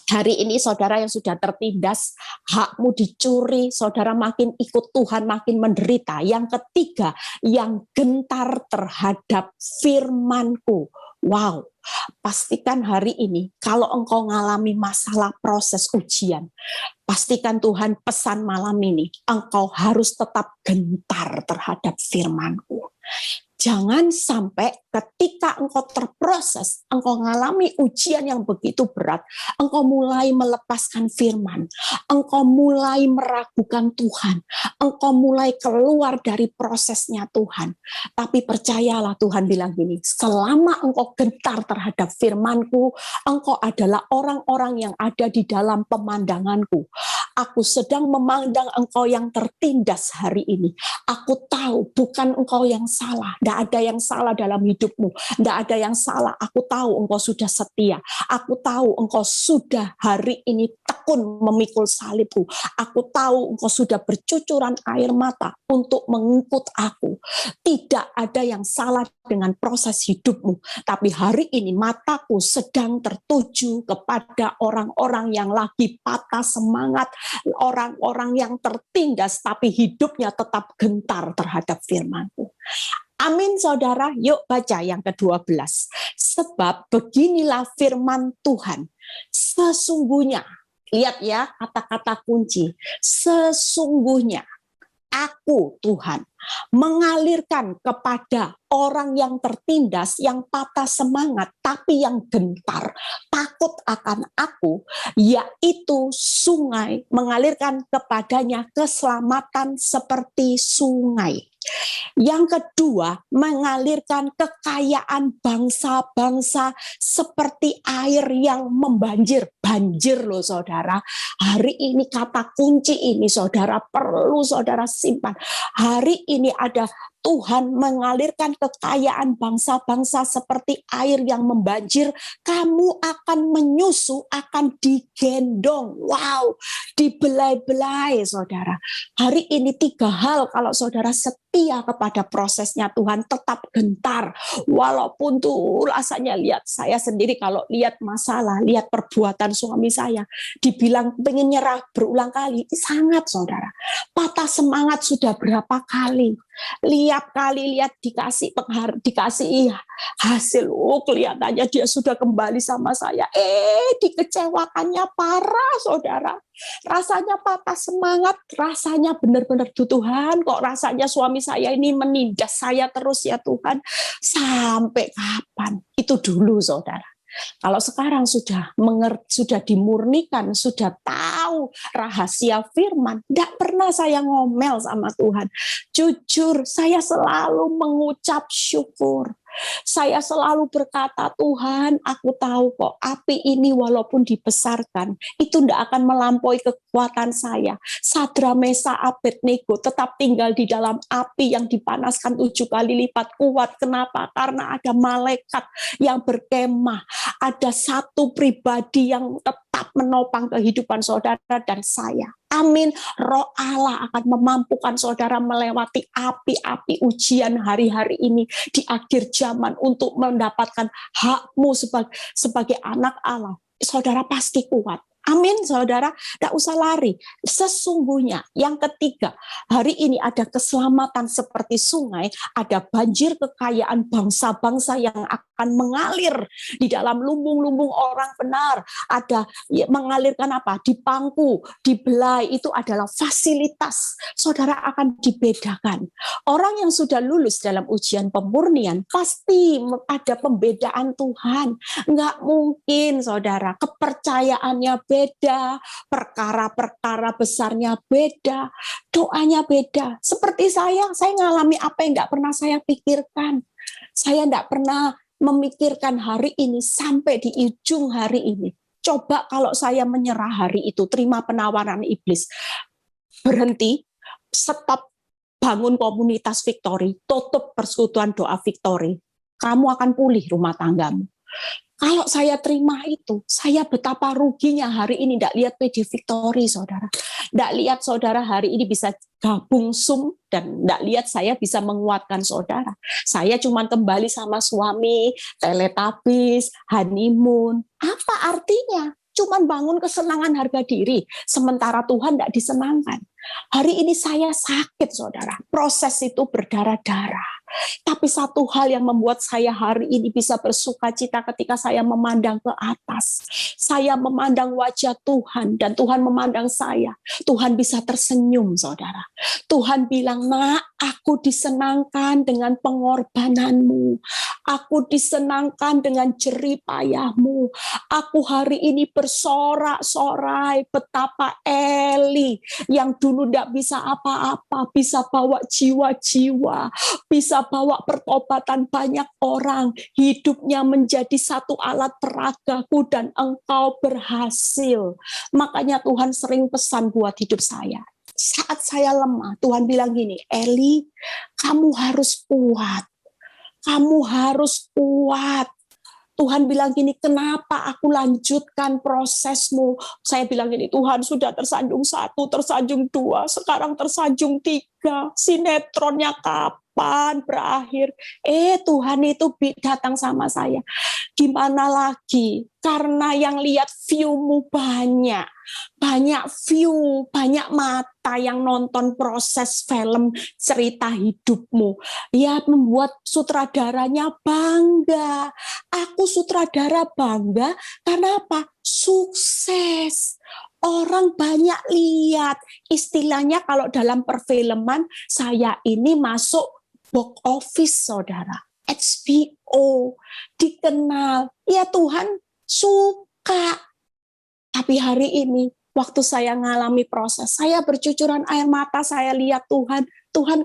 Hari ini saudara yang sudah tertindas, hakmu dicuri, saudara makin ikut Tuhan, makin menderita. Yang ketiga, yang gentar terhadap firman-Ku. Wow, pastikan hari ini kalau engkau mengalami masalah proses ujian, pastikan Tuhan pesan malam ini, engkau harus tetap gentar terhadap firman-Ku. Jangan sampai ketika engkau terproses, engkau mengalami ujian yang begitu berat, engkau mulai melepaskan firman, engkau mulai meragukan Tuhan, engkau mulai keluar dari prosesnya Tuhan. Tapi percayalah Tuhan bilang gini, selama engkau gentar terhadap firman-Ku, engkau adalah orang-orang yang ada di dalam pemandangan-Ku. Aku sedang memandang engkau yang tertindas hari ini. Aku tahu bukan engkau yang salah. Tidak ada yang salah dalam hidupmu. Tidak ada yang salah. Aku tahu engkau sudah setia. Aku tahu engkau sudah hari ini tekun memikul salibku. Aku tahu engkau sudah bercucuran air mata untuk mengikut aku. Tidak ada yang salah dengan proses hidupmu. Tapi hari ini mataku sedang tertuju kepada orang-orang yang lagi patah semangat, orang-orang yang tertindas tapi hidupnya tetap gentar terhadap firman-Ku. Amin saudara, yuk baca yang ke-12. Sebab beginilah firman Tuhan, sesungguhnya, lihat ya kata-kata kunci, sesungguhnya aku Tuhan mengalirkan kepada orang yang tertindas, yang patah semangat, tapi yang gentar, takut akan aku, yaitu sungai, mengalirkan kepadanya keselamatan seperti sungai. Yang kedua, mengalirkan kekayaan bangsa-bangsa seperti air yang membanjir. Banjir loh saudara. Hari ini kata kunci ini saudara perlu saudara simpan. Hari ini ada Tuhan mengalirkan kekayaan bangsa-bangsa seperti air yang membanjir. Kamu akan menyusu, akan digendong. Wow, dibelai-belai saudara. Hari ini 3 hal kalau saudara setia kepada prosesnya Tuhan, tetap gentar. Walaupun tuh rasanya lihat, saya sendiri kalau lihat masalah, lihat perbuatan suami saya, dibilang pengen nyerah berulang kali, sangat saudara. Patah semangat sudah berapa kali. Lihat dikasih hasil, kelihatannya dia sudah kembali sama saya. Dikecewakannya parah saudara. Rasanya patah semangat, rasanya benar-benar Tuhan, kok rasanya suami saya ini menindas saya terus ya Tuhan. Sampai kapan? Itu dulu saudara. Kalau sekarang sudah dimurnikan, sudah tahu rahasia firman, tidak pernah saya ngomel sama Tuhan. Jujur, saya selalu mengucap syukur. Saya selalu berkata, Tuhan, aku tahu kok api ini walaupun dibesarkan, itu tidak akan melampaui kekuatan saya. Sadra, Mesa, Abednego tetap tinggal di dalam api yang dipanaskan 7 kali lipat kuat. Kenapa? Karena ada malaikat yang berkemah. Ada satu pribadi yang tetap menopang kehidupan saudara dan saya. Amin. Roh Allah akan memampukan saudara melewati api-api ujian hari-hari ini di akhir zaman untuk mendapatkan hakmu sebagai anak Allah. Saudara pasti kuat. Amin, saudara. Tidak usah lari. Sesungguhnya, yang ketiga, hari ini ada keselamatan seperti sungai, ada banjir kekayaan bangsa-bangsa yang akan mengalir di dalam lumbung-lumbung orang benar. Ada mengalirkan apa? Di pangku, di belai, itu adalah fasilitas. Saudara akan dibedakan. Orang yang sudah lulus dalam ujian pemurnian, pasti ada pembedaan Tuhan. Enggak mungkin, saudara, kepercayaannya beda, perkara-perkara besarnya beda, doanya beda. Seperti saya ngalami apa yang enggak pernah saya pikirkan. Saya enggak pernah memikirkan hari ini sampai di ujung hari ini. Coba kalau saya menyerah hari itu, terima penawaran iblis, berhenti, stop, bangun komunitas Victory, tutup persekutuan doa Victory, kamu akan pulih rumah tanggamu. Kalau saya terima itu, saya betapa ruginya hari ini tidak lihat PD Victory, saudara. Tidak lihat saudara hari ini bisa gabung Zoom, dan tidak lihat saya bisa menguatkan saudara. Saya cuma kembali sama suami, teletabis, honeymoon. Apa artinya? Cuman bangun kesenangan harga diri, sementara Tuhan tidak disenangkan. Hari ini saya sakit, saudara. Proses itu berdarah-darah. Tapi satu hal yang membuat saya hari ini bisa bersuka cita ketika saya memandang ke atas. Saya memandang wajah Tuhan, dan Tuhan memandang saya. Tuhan bisa tersenyum, saudara. Tuhan bilang, nak, aku disenangkan dengan pengorbananmu. Aku disenangkan dengan jerih payahmu. Aku hari ini bersorak-sorai betapa Eli yang dulu tidak bisa apa-apa, bisa bawa jiwa-jiwa, bisa bawa pertobatan banyak orang, hidupnya menjadi satu alat peragaku, dan engkau berhasil. Makanya Tuhan sering pesan buat hidup saya. Saat saya lemah, Tuhan bilang gini, Eli, kamu harus kuat. Kamu harus kuat. Tuhan bilang gini, kenapa aku lanjutkan prosesmu? Saya bilang gini, Tuhan sudah tersanjung 1, tersanjung 2, sekarang tersanjung 3. Sinetronnya kapan berakhir? Tuhan itu datang sama saya. Gimana lagi? Karena yang lihat view-mu banyak view, banyak mata yang nonton proses film cerita hidupmu. Ya, membuat sutradaranya bangga. Aku sutradara bangga karena apa? Sukses. Orang banyak lihat. Istilahnya kalau dalam perfilman, saya ini masuk box office, saudara. HBO, dikenal. Ya Tuhan suka. Tapi hari ini, waktu saya ngalami proses, saya bercucuran air mata, saya lihat Tuhan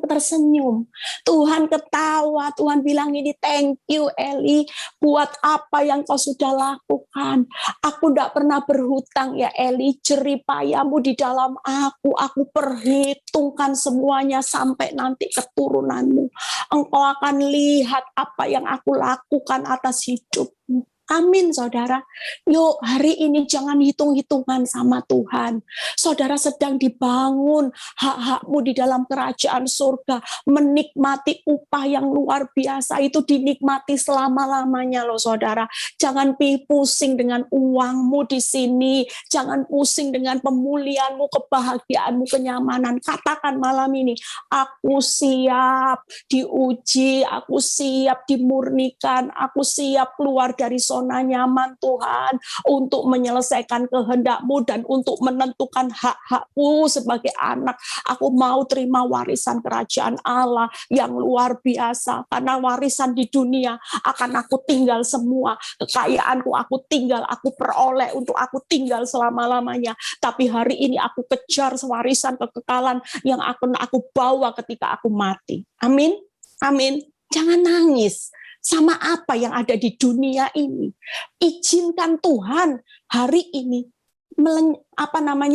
tersenyum, Tuhan ketawa, Tuhan bilang ini, thank you Eli, buat apa yang kau sudah lakukan. Aku tidak pernah berhutang ya Eli, jerih payahmu di dalam aku perhitungkan semuanya sampai nanti keturunanmu. Engkau akan lihat apa yang aku lakukan atas hidupmu. Amin, saudara. Yuk, hari ini jangan hitung-hitungan sama Tuhan. Saudara sedang dibangun hak-hakmu di dalam kerajaan surga. Menikmati upah yang luar biasa, itu dinikmati selama-lamanya loh, saudara. Jangan pusing dengan uangmu di sini. Jangan pusing dengan pemulihanmu, kebahagiaanmu, kenyamanan. Katakan malam ini, aku siap diuji, aku siap dimurnikan, aku siap keluar dari zona nyaman Tuhan, untuk menyelesaikan kehendak-Mu dan untuk menentukan hak-hakku sebagai anak. Aku mau terima warisan kerajaan Allah yang luar biasa, karena warisan di dunia akan aku tinggal semua. Kekayaanku aku tinggal, aku peroleh untuk aku tinggal selama-lamanya. Tapi hari ini aku kejar warisan kekekalan yang akan aku bawa ketika aku mati. Amin. Amin. Jangan nangis sama apa yang ada di dunia ini. Izinkan Tuhan hari ini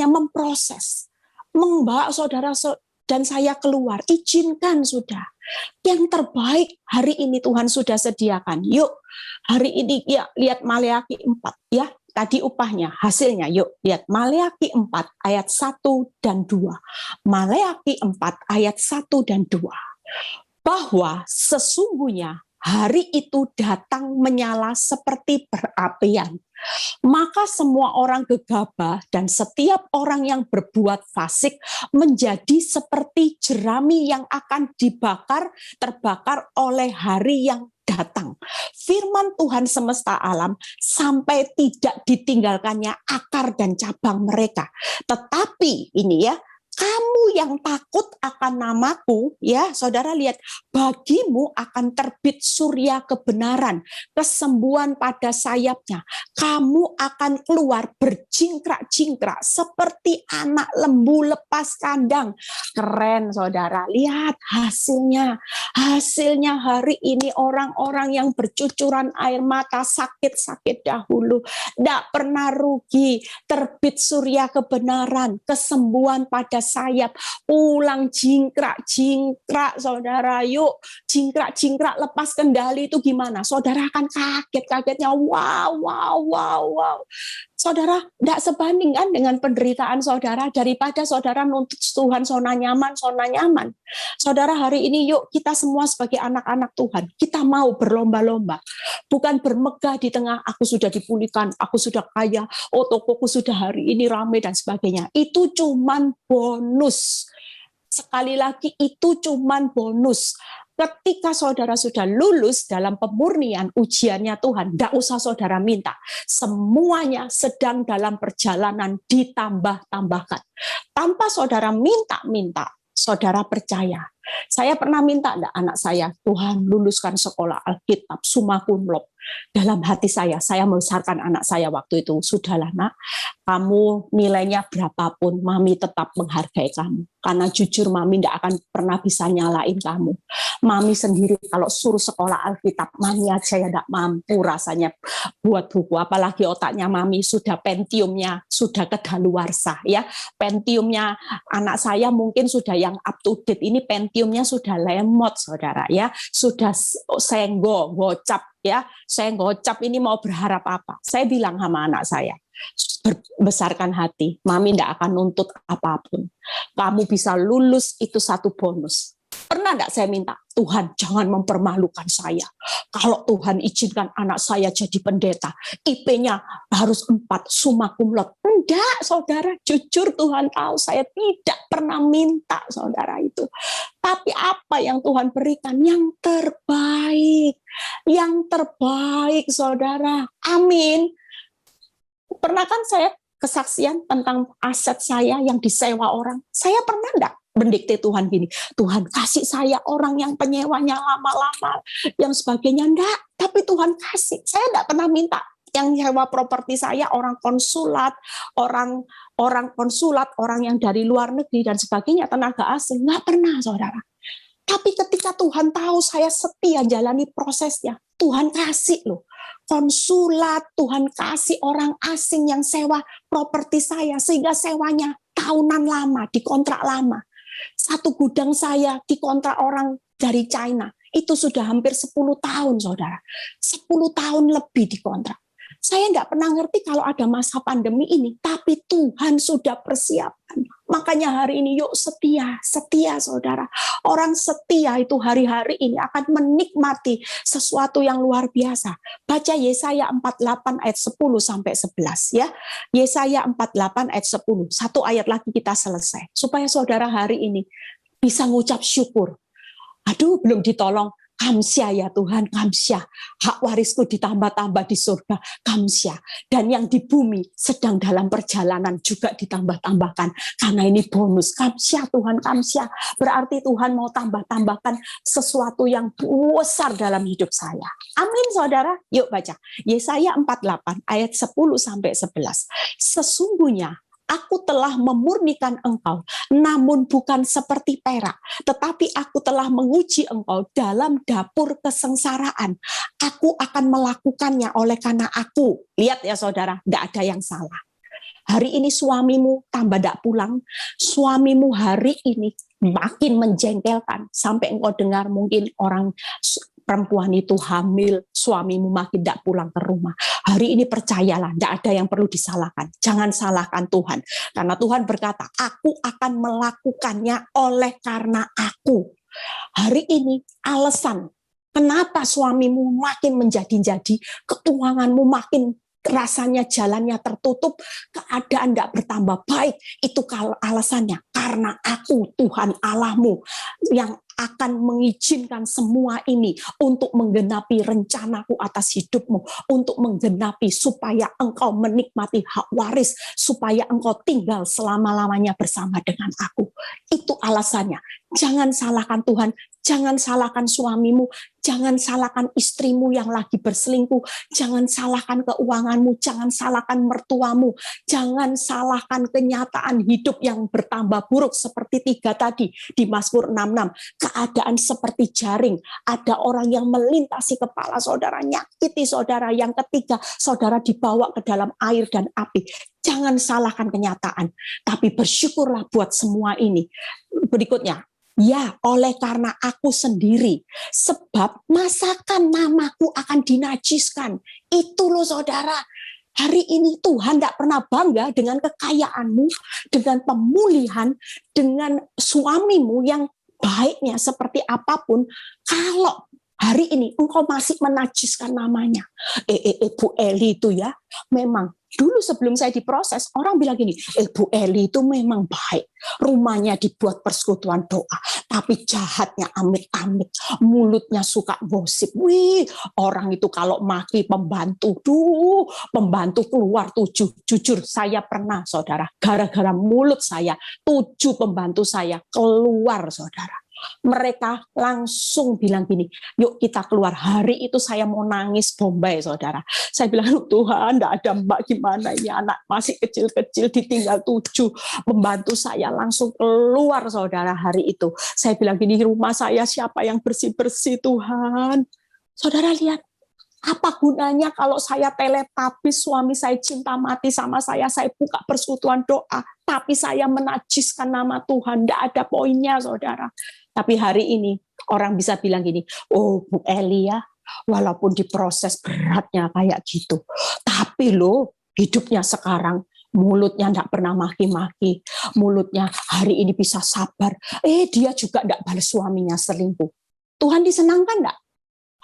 memproses, membawa saudara dan saya keluar. Izinkan sudah. Yang terbaik hari ini Tuhan sudah sediakan. Yuk, hari ini ya lihat Maleakhi 4 ya. Tadi upahnya, hasilnya. Yuk, lihat Maleakhi 4 ayat 1 dan 2. Maleakhi 4 ayat 1 dan 2. Bahwa sesungguhnya hari itu datang menyala seperti perapian. Maka semua orang gegabah dan setiap orang yang berbuat fasik menjadi seperti jerami yang akan terbakar oleh hari yang datang. Firman Tuhan semesta alam sampai tidak ditinggalkannya akar dan cabang mereka. Tetapi ini ya, kamu yang takut akan namaku, ya saudara lihat, bagimu akan terbit surya kebenaran, kesembuhan pada sayapnya. Kamu akan keluar berjingkrak-jingkrak seperti anak lembu lepas kandang. Keren saudara, lihat hasilnya. Hasilnya hari ini orang-orang yang bercucuran air mata, sakit-sakit dahulu, tidak pernah rugi, terbit surya kebenaran, kesembuhan pada sayap, pulang jingkrak-jingkrak saudara. Yuk jingkrak-jingkrak lepas kendali itu gimana? Saudara akan kaget-kagetnya, wow. Saudara, tidak sebanding kan dengan penderitaan saudara, daripada saudara nuntut Tuhan zona nyaman. Saudara, hari ini yuk kita semua sebagai anak-anak Tuhan, kita mau berlomba-lomba. Bukan bermegah di tengah, aku sudah dipulihkan, aku sudah kaya, oh tokoku sudah hari ini ramai dan sebagainya. Itu cuman bonus. Sekali lagi, itu cuman bonus. Ketika saudara sudah lulus dalam pemurnian ujiannya Tuhan, tidak usah saudara minta. Semuanya sedang dalam perjalanan ditambah-tambahkan. Tanpa saudara minta-minta, saudara percaya. Saya pernah minta enggak anak saya, Tuhan luluskan sekolah Alkitab, summa cum laude. Dalam hati saya membesarkan anak saya waktu itu, sudahlah nak, kamu nilainya berapapun, mami tetap menghargai kamu. Karena jujur mami tidak akan pernah bisa nyalain kamu. Mami sendiri kalau suruh sekolah Alkitab, mami aja ya tidak mampu rasanya buat buku. Apalagi otaknya mami sudah Pentiumnya, sudah kedaluarsa ya. Pentiumnya anak saya mungkin sudah yang up to date, ini Pentiumnya sudah lemot saudara ya. Sudah gocap ya. Saya gocap ini mau berharap apa? Saya bilang sama anak saya, besarkan hati, mami tidak akan nuntut apapun. Kamu bisa lulus itu satu bonus. Pernah enggak saya minta, Tuhan jangan mempermalukan saya. Kalau Tuhan izinkan anak saya jadi pendeta, IP-nya harus 4, summa cum laude. Enggak, saudara, jujur Tuhan tahu saya tidak pernah minta saudara itu. Tapi apa yang Tuhan berikan? Yang terbaik. Yang terbaik, saudara. Amin. Pernah kan saya kesaksian tentang aset saya yang disewa orang? Saya pernah enggak mendikte Tuhan gini, Tuhan kasih saya orang yang penyewanya lama-lama, yang sebagainya, enggak, tapi Tuhan kasih. Saya enggak pernah minta yang nyewa properti saya orang konsulat, orang konsulat, orang yang dari luar negeri dan sebagainya, tenaga asing, enggak pernah saudara. Tapi ketika Tuhan tahu saya setia jalani prosesnya, Tuhan kasih loh. Konsulat, Tuhan kasih orang asing yang sewa properti saya, sehingga sewanya tahunan lama, dikontrak lama. Satu gudang saya dikontrak orang dari China, itu sudah hampir 10 tahun saudara. 10 tahun lebih dikontrak. Saya enggak pernah ngerti kalau ada masa pandemi ini, tapi Tuhan sudah persiapkan. Makanya hari ini yuk setia saudara. Orang setia itu hari-hari ini akan menikmati sesuatu yang luar biasa. Baca Yesaya 48 ayat 10 sampai 11 ya. Yesaya 48 ayat 10. Satu ayat lagi kita selesai. Supaya saudara hari ini bisa ngucap syukur. Aduh, belum ditolong. Kamsya ya Tuhan, kamsya. Hak warisku ditambah-tambah di surga, kamsya. Dan yang di bumi sedang dalam perjalanan juga ditambah-tambahkan. Karena ini bonus, kamsya Tuhan, kamsya. Berarti Tuhan mau tambah-tambahkan sesuatu yang besar dalam hidup saya. Amin saudara. Yuk baca. Yesaya 48 ayat 10 sampai 11. Sesungguhnya aku telah memurnikan engkau, namun bukan seperti perak, tetapi aku telah menguji engkau dalam dapur kesengsaraan. Aku akan melakukannya oleh karena aku. Lihat ya saudara, tidak ada yang salah. Hari ini suamimu tambah tidak pulang, suamimu hari ini makin menjengkelkan, sampai engkau dengar mungkin orang perempuan itu hamil, suamimu makin tidak pulang ke rumah. Hari ini percayalah, tidak ada yang perlu disalahkan. Jangan salahkan Tuhan. Karena Tuhan berkata, aku akan melakukannya oleh karena aku. Hari ini alasan kenapa suamimu makin menjadi-jadi, keuanganmu makin rasanya jalannya tertutup, keadaan tidak bertambah baik, itu alasannya karena aku Tuhan Allahmu yang akan mengizinkan semua ini untuk menggenapi rencanaku atas hidupmu, untuk menggenapi supaya engkau menikmati hak waris, supaya engkau tinggal selama-lamanya bersama dengan aku. Itu alasannya. Jangan salahkan Tuhan, jangan salahkan suamimu, jangan salahkan istrimu yang lagi berselingkuh, jangan salahkan keuanganmu, jangan salahkan mertuamu, jangan salahkan kenyataan hidup yang bertambah buruk seperti 3 tadi di Mazmur 66. Keadaan seperti jaring, ada orang yang melintasi kepala saudara, nyakiti saudara, yang ketiga saudara dibawa ke dalam air dan api. Jangan salahkan kenyataan, tapi bersyukurlah buat semua ini. Berikutnya, ya, oleh karena aku sendiri, sebab masakan namaku akan dinajiskan. Itu loh saudara. Hari ini Tuhan tidak pernah bangga dengan kekayaanmu, dengan pemulihan, dengan suamimu yang baiknya seperti apapun, kalau hari ini engkau masih menajiskan namanya. Bu Eli itu ya, memang dulu sebelum saya diproses, orang bilang gini, Bu Eli itu memang baik, rumahnya dibuat persekutuan doa, tapi jahatnya amit-amit, mulutnya suka gosip. Wih, orang itu kalau maki pembantu, pembantu keluar 7. Jujur, saya pernah saudara, gara-gara mulut saya, 7 pembantu saya keluar saudara. Mereka langsung bilang gini, yuk kita keluar. Hari itu saya mau nangis Bombay saudara. Saya bilang, Tuhan tidak ada mbak, gimana ini anak masih kecil-kecil ditinggal 7. Pembantu saya langsung keluar saudara hari itu. Saya bilang gini, rumah saya siapa yang bersih-bersih Tuhan. Saudara lihat, apa gunanya kalau saya telepatis, suami saya cinta mati sama saya buka persekutuan doa, tapi saya menajiskan nama Tuhan, tidak ada poinnya saudara. Tapi hari ini orang bisa bilang gini, oh Bu Eli ya, walaupun diproses beratnya kayak gitu, tapi loh hidupnya sekarang, mulutnya tidak pernah maki-maki, mulutnya hari ini bisa sabar, dia juga tidak balas suaminya selingkuh. Tuhan disenangkan enggak?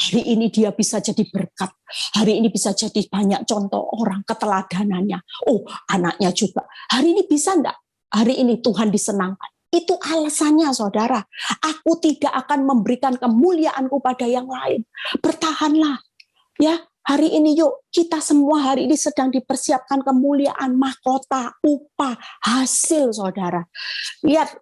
Hari ini dia bisa jadi berkat, hari ini bisa jadi banyak contoh orang keteladanannya. Oh, anaknya juga. Hari ini bisa enggak? Hari ini Tuhan disenangkan. Itu alasannya saudara. Aku tidak akan memberikan kemuliaanku pada yang lain. Bertahanlah. Ya, hari ini yuk, kita semua hari ini sedang dipersiapkan kemuliaan, mahkota, upah, hasil saudara. Lihat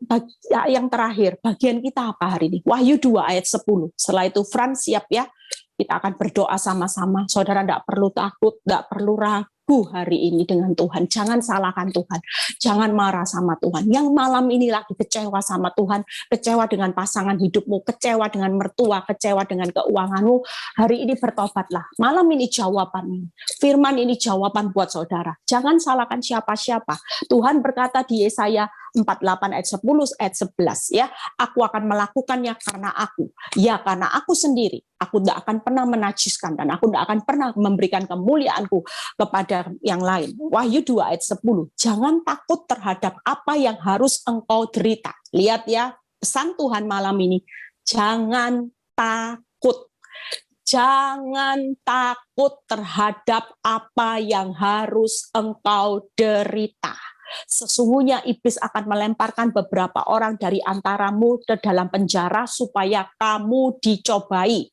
yang terakhir, bagian kita apa hari ini? Wahyu 2 ayat 10. Setelah itu Frans siap ya. Kita akan berdoa sama-sama. Saudara tidak perlu takut, tidak perlu ragu hari ini dengan Tuhan. Jangan salahkan Tuhan. Jangan marah sama Tuhan. Yang malam ini lagi kecewa sama Tuhan, kecewa dengan pasangan hidupmu, kecewa dengan mertua, kecewa dengan keuanganmu. Hari ini bertobatlah. Malam ini jawaban. Firman ini jawaban buat saudara. Jangan salahkan siapa-siapa. Tuhan berkata di Yesaya 48 ayat 10 ayat 11 ya, aku akan melakukannya karena aku. Ya, karena aku sendiri. Aku tidak akan pernah menajiskan dan aku tidak akan pernah memberikan kemuliaanku kepada yang lain. Wahyu 2 ayat 10. Jangan takut terhadap apa yang harus engkau derita. Lihat ya, pesan Tuhan malam ini. Jangan takut. Jangan takut terhadap apa yang harus engkau derita. Sesungguhnya iblis akan melemparkan beberapa orang dari antaramu ke dalam penjara supaya kamu dicobai.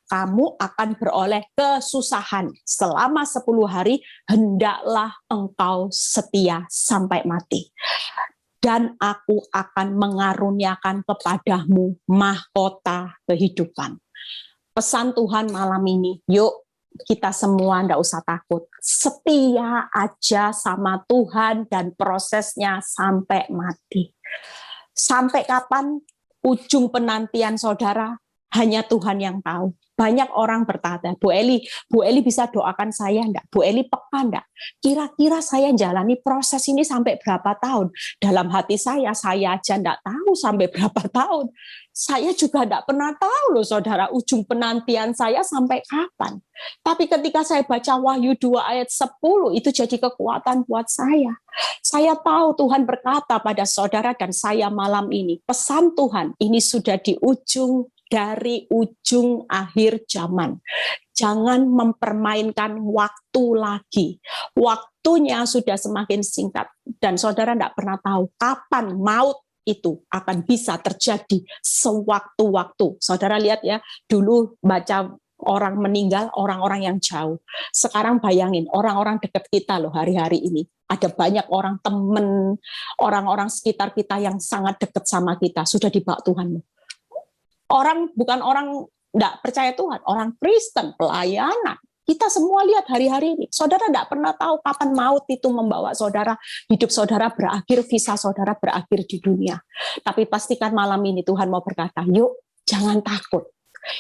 Kamu akan beroleh kesusahan selama 10 hari, hendaklah engkau setia sampai mati. Dan aku akan mengaruniakan kepadamu mahkota kehidupan. Pesan Tuhan malam ini, yuk kita semua nggak usah takut. Setia aja sama Tuhan dan prosesnya sampai mati. Sampai kapan ujung penantian saudara? Hanya Tuhan yang tahu. Banyak orang bertanya, Bu Eli bisa doakan saya enggak? Bu Eli peka enggak? Kira-kira saya jalani proses ini sampai berapa tahun? Dalam hati saya aja enggak tahu sampai berapa tahun. Saya juga enggak pernah tahu loh saudara, ujung penantian saya sampai kapan. Tapi ketika saya baca Wahyu 2 ayat 10, itu jadi kekuatan buat saya. Saya tahu Tuhan berkata pada saudara dan saya malam ini, pesan Tuhan ini sudah di ujung dari ujung akhir zaman. Jangan mempermainkan waktu lagi. Waktunya sudah semakin singkat. Dan saudara tidak pernah tahu kapan maut itu akan bisa terjadi sewaktu-waktu. Saudara lihat ya, dulu baca orang meninggal, orang-orang yang jauh. Sekarang bayangin, orang-orang dekat kita loh hari-hari ini. Ada banyak orang teman, orang-orang sekitar kita yang sangat dekat sama kita, sudah dibawa Tuhan. Bukan orang tidak percaya Tuhan, orang Kristen, pelayanan. Kita semua lihat hari-hari ini. Saudara tidak pernah tahu kapan maut itu membawa saudara, hidup saudara berakhir, visa saudara berakhir di dunia. Tapi pastikan malam ini Tuhan mau berkata, yuk jangan takut.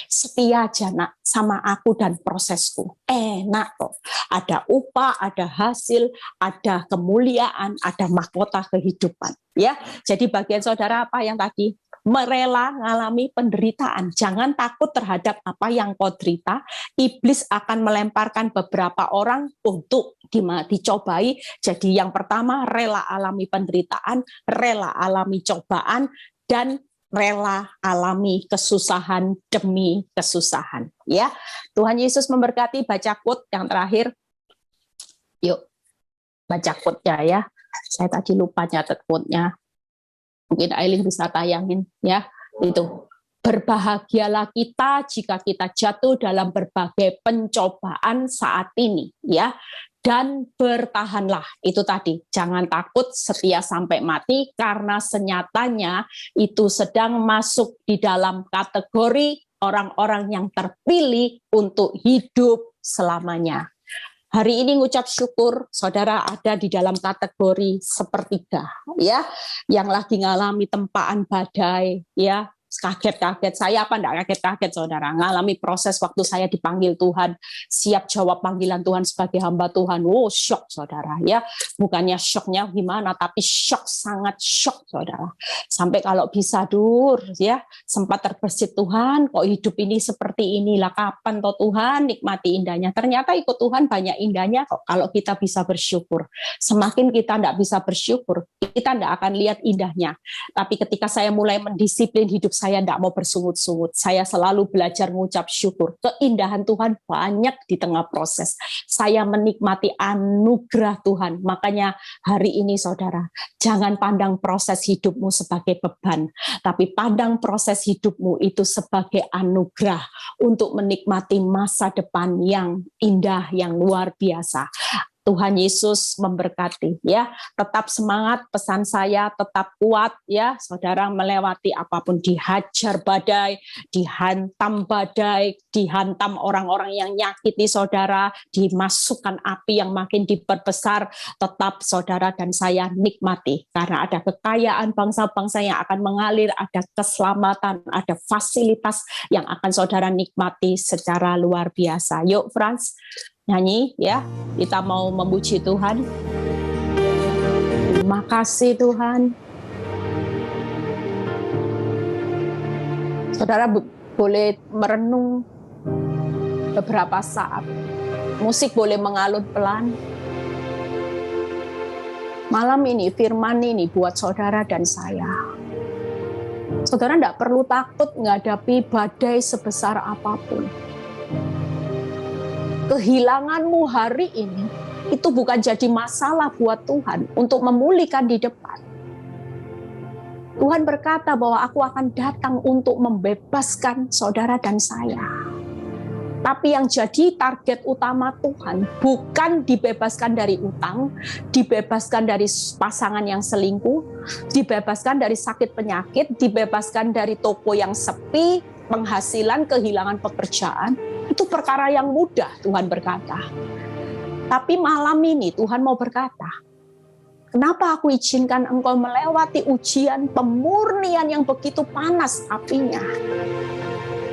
Setia aja nak sama aku dan prosesku. Enak kok. Ada upah, ada hasil, ada kemuliaan, ada mahkota kehidupan. Ya, jadi bagian saudara apa yang tadi? Merela mengalami penderitaan. Jangan takut terhadap apa yang kau derita. Iblis akan melemparkan beberapa orang untuk dicobai. Jadi yang pertama, rela alami penderitaan, rela alami cobaan, dan rela alami kesusahan demi kesusahan. Ya, Tuhan Yesus memberkati. Baca quote yang terakhir. Yuk, baca quote-nya ya. Saya tadi lupa nyatet quote-nya. Mungkin Aileen bisa tayangin ya. Itu. Berbahagialah kita jika kita jatuh dalam berbagai pencobaan saat ini, ya. Dan bertahanlah, itu tadi, jangan takut, setia sampai mati, karena senyatanya itu sedang masuk di dalam kategori orang-orang yang terpilih untuk hidup selamanya. Hari ini ngucap syukur, saudara ada di dalam kategori sepertiga, ya, yang lagi ngalami tempaan badai, ya. Kaget-kaget, saya apa enggak kaget-kaget saudara, ngalami proses waktu saya dipanggil Tuhan, siap jawab panggilan Tuhan sebagai hamba Tuhan. Wow, shock saudara ya, bukannya shocknya gimana, tapi shock, sangat shock saudara, sampai kalau bisa ya, sempat terbersit, Tuhan kok hidup ini seperti inilah, kapan toh Tuhan nikmati indahnya. Ternyata ikut Tuhan banyak indahnya kok kalau kita bisa bersyukur. Semakin kita enggak bisa bersyukur, kita enggak akan lihat indahnya. Tapi ketika saya mulai mendisiplin hidup saya tidak mau bersungut-sungut. Saya selalu belajar mengucap syukur. Keindahan Tuhan banyak di tengah proses. Saya menikmati anugerah Tuhan. Makanya hari ini saudara, jangan pandang proses hidupmu sebagai beban, tapi pandang proses hidupmu itu sebagai anugerah untuk menikmati masa depan yang indah, yang luar biasa. Tuhan Yesus memberkati ya. Tetap semangat, pesan saya tetap kuat ya. Saudara melewati apapun, dihajar badai, dihantam badai, dihantam orang-orang yang nyakiti saudara, dimasukkan api yang makin diperbesar, tetap saudara dan saya nikmati karena ada kekayaan bangsa-bangsa yang akan mengalir, ada keselamatan, ada fasilitas yang akan saudara nikmati secara luar biasa. Yuk Frans, nyanyi ya, kita mau memuji Tuhan. Terima kasih Tuhan. Saudara boleh merenung beberapa saat, musik boleh mengalun pelan. Malam ini firman ini buat saudara dan saya. Saudara tidak perlu takut menghadapi badai sebesar apapun. Kehilanganmu hari ini itu bukan jadi masalah buat Tuhan untuk memulihkan di depan. Tuhan berkata bahwa aku akan datang untuk membebaskan saudara dan saya. Tapi yang jadi target utama Tuhan bukan dibebaskan dari utang, dibebaskan dari pasangan yang selingkuh, dibebaskan dari sakit penyakit, dibebaskan dari toko yang sepi, penghasilan, kehilangan pekerjaan. Itu perkara yang mudah, Tuhan berkata. Tapi malam ini Tuhan mau berkata, kenapa aku izinkan engkau melewati ujian pemurnian yang begitu panas apinya?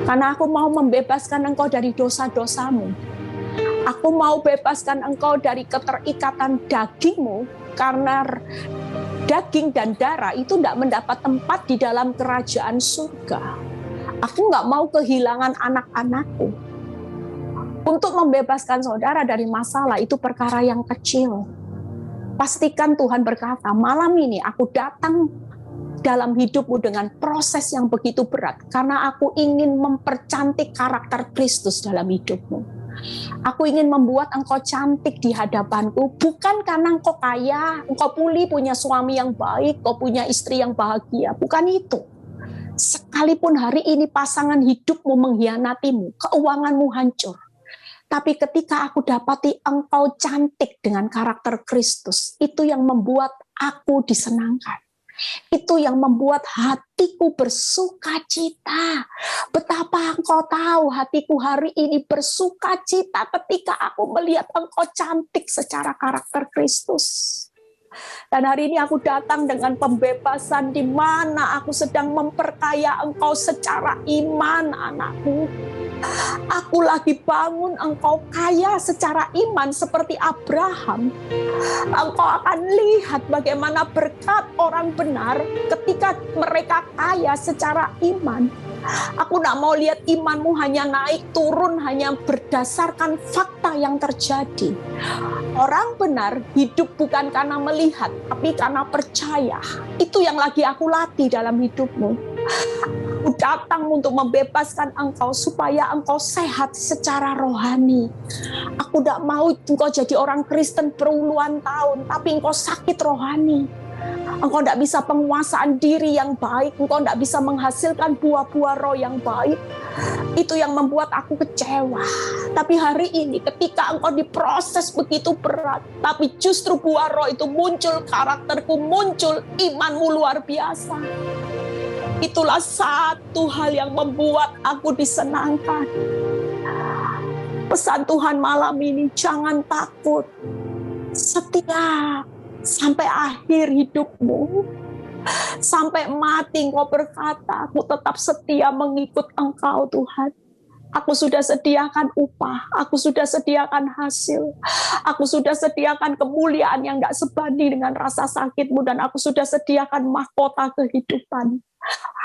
Karena aku mau membebaskan engkau dari dosa-dosamu. Aku mau bebaskan engkau dari keterikatan dagingmu, karena daging dan darah itu tidak mendapat tempat di dalam kerajaan surga. Aku nggak mau kehilangan anak-anakku. Untuk membebaskan saudara dari masalah itu perkara yang kecil. Pastikan Tuhan berkata, malam ini aku datang dalam hidupmu dengan proses yang begitu berat, karena aku ingin mempercantik karakter Kristus dalam hidupmu. Aku ingin membuat engkau cantik di hadapanku, bukan karena engkau kaya, engkau pulih, punya suami yang baik, engkau punya istri yang bahagia, bukan itu. Sekalipun hari ini pasangan hidupmu mengkhianatimu, keuanganmu hancur, tapi ketika aku dapati engkau cantik dengan karakter Kristus, itu yang membuat aku disenangkan. Itu yang membuat hatiku bersuka cita. Betapa engkau tahu hatiku hari ini bersuka cita ketika aku melihat engkau cantik secara karakter Kristus. Dan hari ini aku datang dengan pembebasan di mana aku sedang memperkaya engkau secara iman, anakku. Aku lagi bangun engkau kaya secara iman seperti Abraham. Engkau akan lihat bagaimana berkat orang benar ketika mereka kaya secara iman. Aku tidak mau lihat imanmu hanya naik turun hanya berdasarkan fakta yang terjadi. Orang benar hidup bukan karena melihat, tapi karena percaya. Itu yang lagi aku latih dalam hidupmu. Aku datang untuk membebaskan engkau supaya engkau sehat secara rohani. Aku tidak mau engkau jadi orang Kristen berpuluhan tahun, tapi engkau sakit rohani. Engkau tidak bisa penguasaan diri yang baik, engkau tidak bisa menghasilkan buah-buah roh yang baik. Itu yang membuat aku kecewa. Tapi hari ini ketika engkau diproses begitu berat, tapi justru buah roh itu muncul, karakterku muncul, imanmu luar biasa. Itulah satu hal yang membuat aku disenangkan. Pesan Tuhan malam ini, jangan takut. Setia sampai akhir hidupmu. Sampai mati engkau berkata, aku tetap setia mengikut engkau Tuhan. Aku sudah sediakan upah, aku sudah sediakan hasil, aku sudah sediakan kemuliaan yang tidak sebanding dengan rasa sakitmu, dan aku sudah sediakan mahkota kehidupan.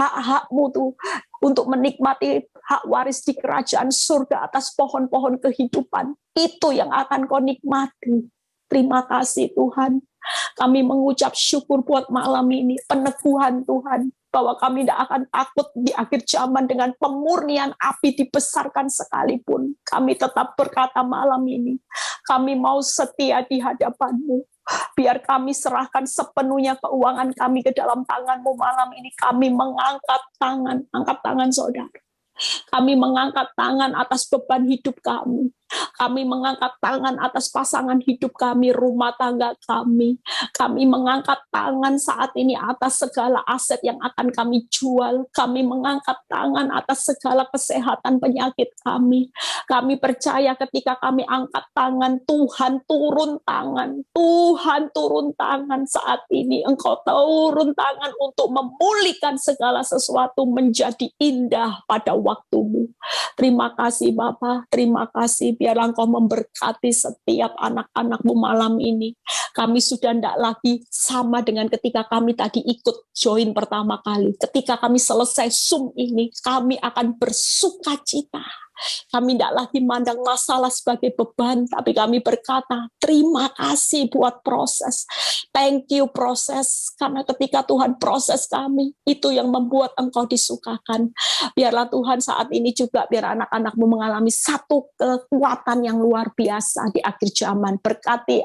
Hak-hakmu tuh untuk menikmati hak waris di kerajaan surga atas pohon-pohon kehidupan. Itu yang akan kau nikmati. Terima kasih Tuhan. Kami mengucap syukur buat malam ini, peneguhan Tuhan, bahwa kami tidak akan takut di akhir zaman dengan pemurnian api dibesarkan sekalipun. Kami tetap berkata malam ini, kami mau setia di hadapan-Mu. Biar kami serahkan sepenuhnya keuangan kami ke dalam tangan-Mu malam ini. Kami mengangkat tangan, angkat tangan saudara. Kami mengangkat tangan atas beban hidup kami. Kami mengangkat tangan atas pasangan hidup kami, rumah tangga kami. Kami mengangkat tangan saat ini atas segala aset yang akan kami jual. Kami mengangkat tangan atas segala kesehatan penyakit kami. Kami percaya ketika kami angkat tangan, Tuhan turun tangan. Tuhan turun tangan saat ini. Engkau turun tangan untuk memulihkan segala sesuatu menjadi indah pada waktumu. Terima kasih Bapa, terima kasih. Biarlah Engkau memberkati setiap anak-anak-Mu malam ini. Kami sudah tidak lagi sama dengan ketika kami tadi ikut join pertama kali. Ketika kami selesai Zoom ini, kami akan bersuka cita. Kami tidak lagi mandang masalah sebagai beban, tapi kami berkata, terima kasih buat proses. Thank you proses, karena ketika Tuhan proses kami, itu yang membuat Engkau disukakan. Biarlah Tuhan saat ini juga, biar anak-anak-Mu mengalami satu kekuatan yang luar biasa di akhir zaman. Berkati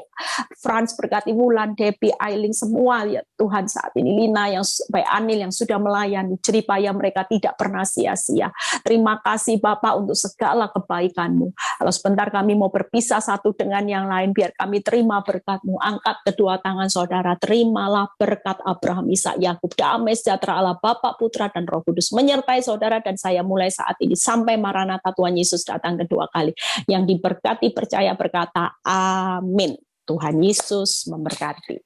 Frans, berkati Wulan, Debbie, Ailing, semua ya Tuhan saat ini. Lina, yang baik Anil yang sudah melayani, jeripaya mereka tidak pernah sia-sia. Terima kasih Bapak untuk segala kebaikan-Mu. Kalau sebentar kami mau berpisah satu dengan yang lain, biar kami terima berkat-Mu. Angkat kedua tangan saudara, terimalah berkat Abraham, Ishak, Yakub. Damai sejahtera Allah Bapa, Putra, dan Roh Kudus menyertai saudara dan saya mulai saat ini sampai Maranatha Tuhan Yesus datang kedua kali. Yang diberkati percaya berkata amin. Tuhan Yesus memberkati.